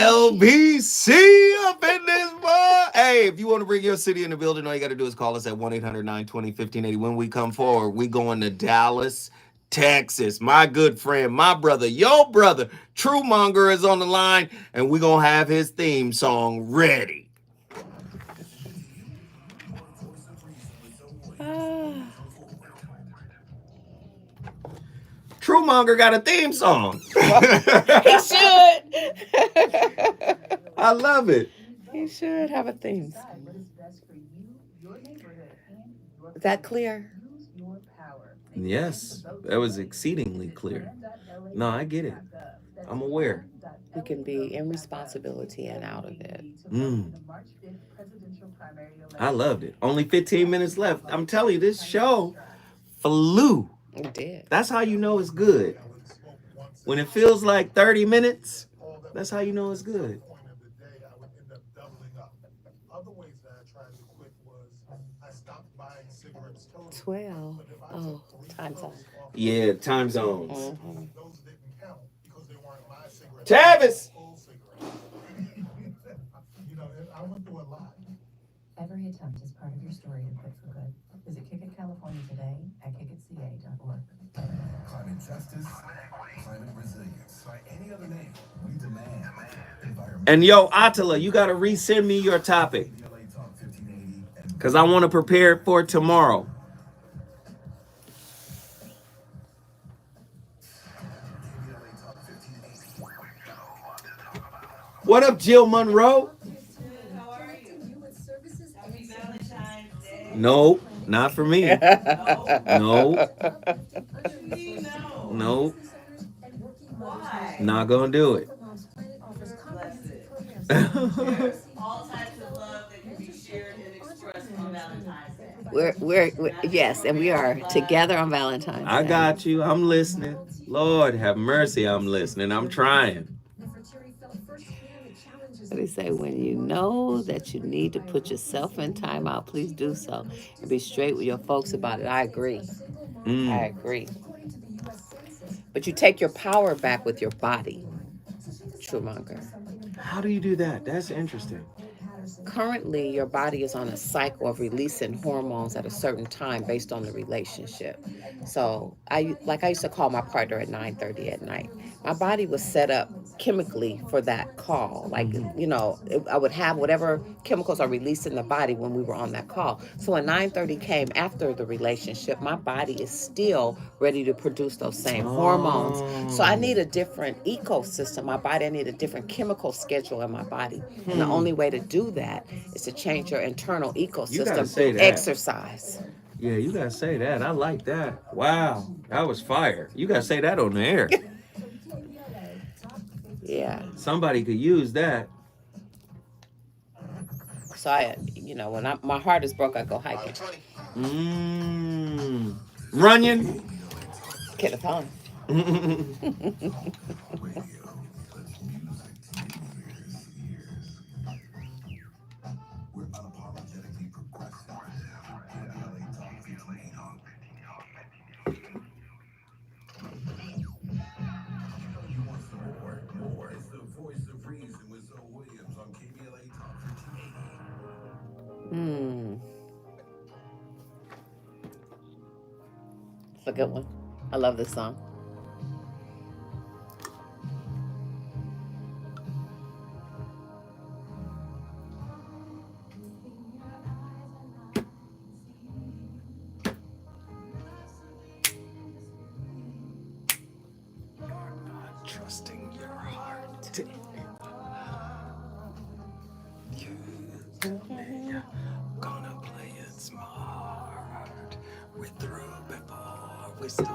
LBC up in this bar. Hey, if you want to bring your city in the building, all you got to do is call us at 1-800-920-1580. When we come forward, we going to Dallas, Texas. My good friend, my brother, your brother, True Monger is on the line, and we're going to have his theme song ready. Truemonger got a theme song. He should. I love it. He should have a theme song. Is that clear? Yes, that was exceedingly clear. No, I get it. I'm aware. We can be in responsibility and out of it. I loved it. Only 15 minutes left. I'm telling you, this show flew. It did. That's how you know it's good. When it feels like 30 minutes, that's how you know it's good. Other ways that I tried to quit was I stopped buying cigarettes totally. 12. Oh, time zone. Yeah, time zones. Those didn't count because they weren't my cigarettes. Tavis! Full cigarettes. You know, I went through a lot. every attempt is part of your story to quit for good. Visit Kick It California today at kickitca.org. Climate justice, climate resilience. By any other name, we demand And yo, Attila, you got to resend me your topic because I want to prepare it for tomorrow. What up, Jill Monroe? No, not for me. No. No. Not gonna do it. All types of love that can be shared and expressed on Valentine's Day. We're yes, and we are together on Valentine's Day. I got you. I'm listening. Lord have mercy, I'm listening. I'm trying. What do you say? When you know that you need to put yourself in timeout, please do so and be straight with your folks about it. I agree. I agree. But you take your power back with your body, Truemonger. How do you do that? That's interesting. Currently, your body is on a cycle of releasing hormones at a certain time based on the relationship. So I used to call my partner at 9:30 at night. My body was set up chemically for that call. I would have whatever chemicals are released in the body when we were on that call. So when 9:30 came after the relationship, my body is still ready to produce those same hormones. So I need a different ecosystem. I need a different chemical schedule in my body. And the only way to do that is to change your internal ecosystem through exercise. Yeah, you gotta say that. I like that. Wow, that was fire. You gotta say that on the air. Yeah. Somebody could use that. So when my heart is broke, I go hiking. Runyon. Get a phone. It's a good one. I love this song. Trusting your heart. You're gonna play it smart. We're through before we start.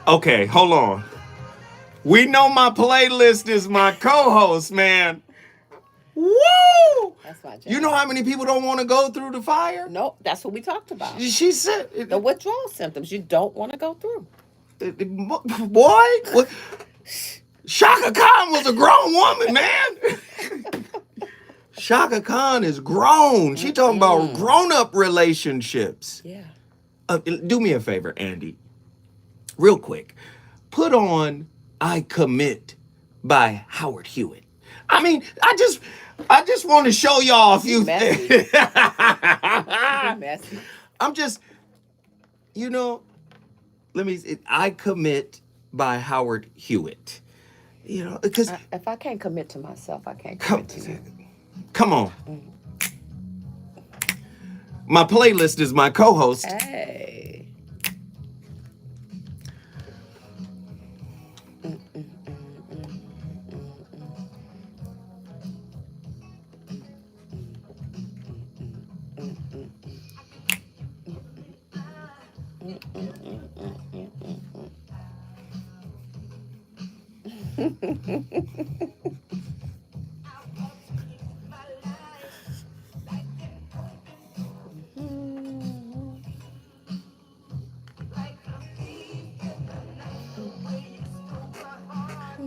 Okay, hold on. We know my playlist is my co-host, man. Woo! That's my jam. You know how many people don't want to go through the fire? Nope, that's what we talked about. She said the withdrawal symptoms you don't want to go through. Boy, Shaka Khan was a grown woman, man. Shaka Khan is grown. She talking about grown-up relationships. Yeah. Do me a favor, Andy. Real quick. Put on I Commit by Howard Hewitt. I mean, I just want to show y'all a few things. I'm just, let me see. I Commit by Howard Hewitt. Because if I can't commit to myself, I can't commit to you. Come on. My playlist is my co-host. Hey.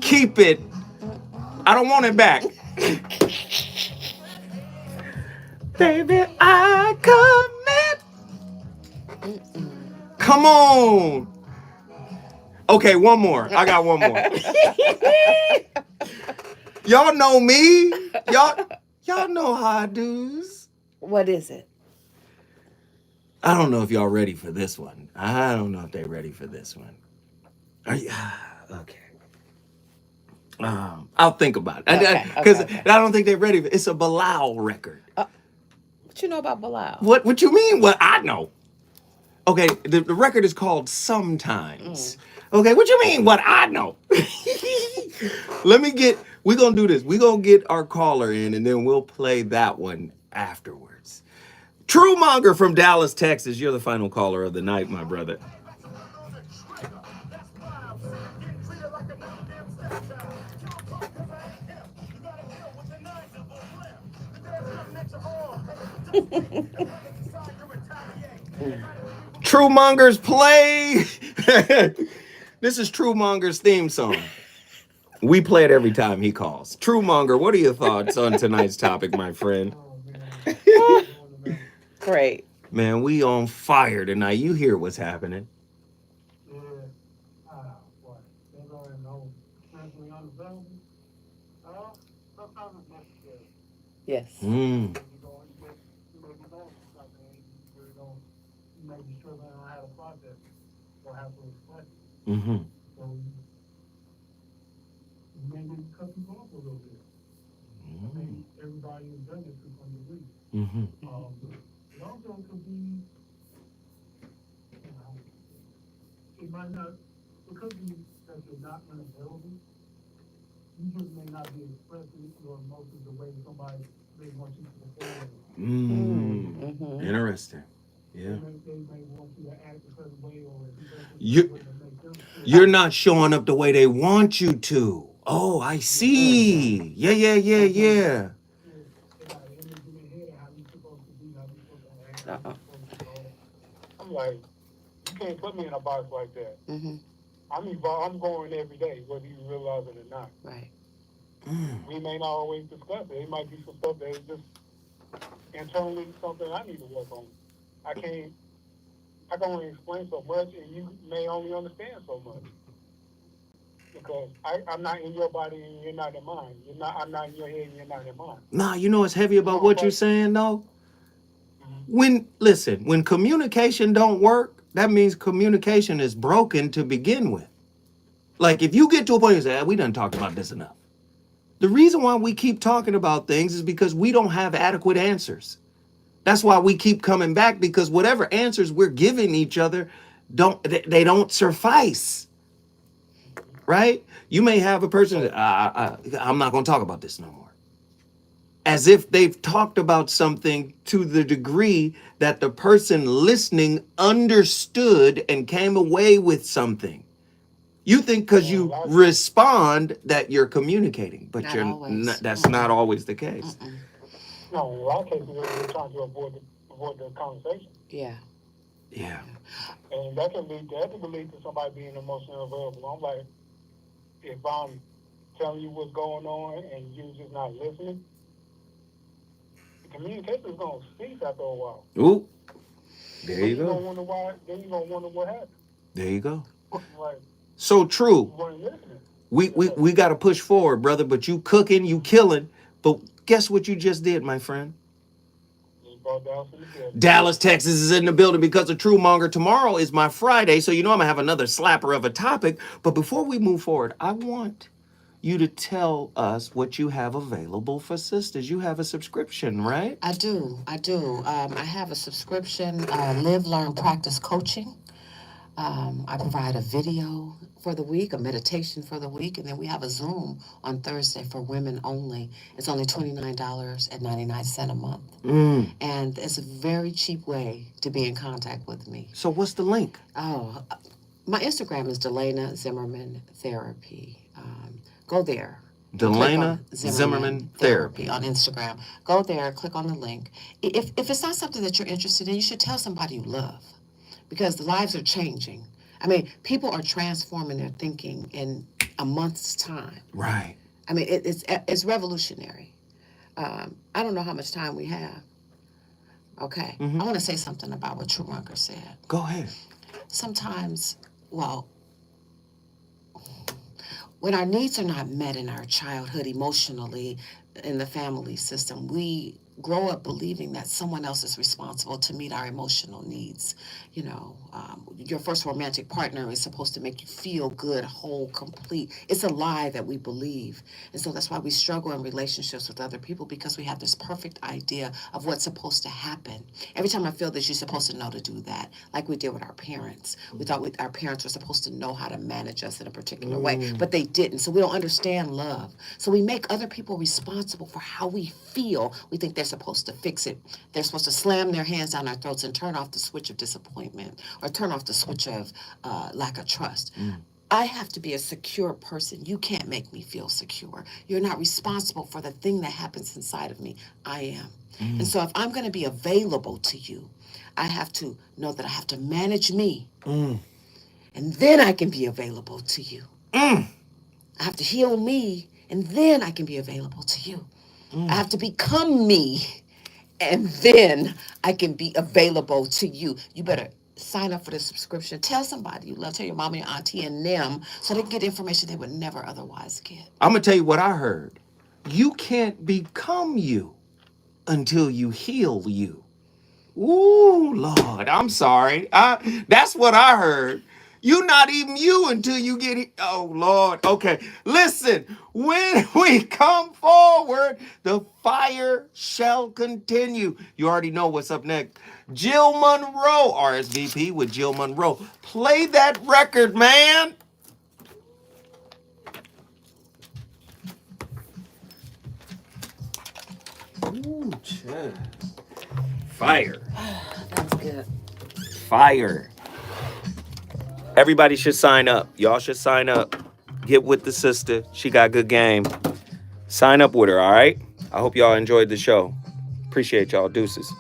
Keep it. I don't want it back. Baby, I commit. Come on. Okay, one more. I got one more. Y'all know me. Y'all know how I do. What is it? I don't know if y'all ready for this one. I don't know if they're ready for this one. Are you? Okay. I'll think about it. Because I don't think they're ready. It's a Bilal record. What you know about Bilal? What you mean? What I know. Okay, the record is called Sometimes. Okay, what you mean? What I know. We're going to do this. We're going to get our caller in, and then we'll play that one afterwards. True Monger from Dallas, Texas. You're the final caller of the night, my brother. True Monger's play. This is True Monger's theme song. We play it every time he calls. True Monger, what are your thoughts on tonight's topic, my friend? Great. Man, we on fire tonight. You hear what's happening. Yes. Everybody is done it to some degree. It also could be, it might not, it could be that you're not unavailable. You just may not be expressing your emotions the way somebody may want you to perform. Interesting. Yeah. They may want you to act a certain way, or you're not showing up the way they want you to. Oh, I see. Yeah. I'm like, you can't put me in a box like that. I'm going every day, whether you realize it or not. Right. We may not always discuss it. It might be some stuff that is just internally something I need to work on. I can only explain so much, and you may only understand so much. Because I'm not in your body and you're not in mine. I'm not in your head and you're not in mine. Nah, you know what's heavy about what you're saying, though? When communication don't work, that means communication is broken to begin with. Like, if you get to a point and say, we done talked about this enough. The reason why we keep talking about things is because we don't have adequate answers. That's why we keep coming back, because whatever answers we're giving each other, they don't suffice. Right? You may have a person that, I'm not going to talk about this no more. As if they've talked about something to the degree that the person listening understood and came away with something. You think because you respond that you're communicating, but that's not always the case. No, in a lot of cases, we're trying to avoid the conversation. Yeah. And that can lead to somebody being emotionally available. I'm like, if I'm telling you what's going on and you're just not listening, the communication is going to cease after a while. Ooh, there you go. Then you're going to wonder what happened. There you go. Like, so true. You weren't listening. We got to push forward, brother, but you cooking, you killing. But guess what you just did, my friend? Dallas, Texas is in the building because of True Monger. Tomorrow is my Friday, so you know I'm going to have another slapper of a topic. But before we move forward, I want you to tell us what you have available for sisters. You have a subscription, right? I do. I have a subscription, Live, Learn, Practice Coaching. I provide a video for the week, a meditation for the week, and then we have a Zoom on Thursday for women only. It's only $29.99 a month. And it's a very cheap way to be in contact with me. So what's the link? Oh, my Instagram is Delana Zimmerman Therapy. Go there. Delana Zimmerman Therapy on Instagram. Go there, click on the link. If it's not something that you're interested in, you should tell somebody you love, because the lives are changing. I mean, people are transforming their thinking in a month's time. Right. I mean, it's revolutionary. I don't know how much time we have. Okay. I want to say something about what True said. Go ahead. Sometimes, well, when our needs are not met in our childhood emotionally in the family system, we grow up believing that someone else is responsible to meet our emotional needs. You know, your first romantic partner is supposed to make you feel good, whole, complete. It's a lie that we believe. And so that's why we struggle in relationships with other people, because we have this perfect idea of what's supposed to happen. Every time I feel this, you're supposed to know to do that, like we did with our parents. We thought our parents were supposed to know how to manage us in a particular way, but they didn't. So we don't understand love. So we make other people responsible for how we feel. We think they're supposed to fix it. They're supposed to slam their hands down our throats and turn off the switch of disappointment, or turn off the switch of lack of trust. I have to be a secure person. You can't make me feel secure. You're not responsible for the thing that happens inside of me. I am. And so if I'm going to be available to you, I have to know that I have to manage me. And then I can be available to you. I have to heal me, and then I can be available to you. I have to become me, and then I can be available to you. You better sign up for the subscription. Tell somebody you love. Tell your mama, your auntie, and them, so they can get information they would never otherwise get. I'm going to tell you what I heard. You can't become you until you heal you. Ooh, Lord, I'm sorry. That's what I heard. You're not even you until you get it. Oh, Lord. Okay. Listen, when we come forward, the fire shall continue. You already know what's up next. Jill Monroe, RSVP with Jill Monroe. Play that record, man. Ooh, chill. Fire. That was good. Fire. Everybody should sign up. Y'all should sign up. Get with the sister. She got good game. Sign up with her, all right? I hope y'all enjoyed the show. Appreciate y'all. Deuces.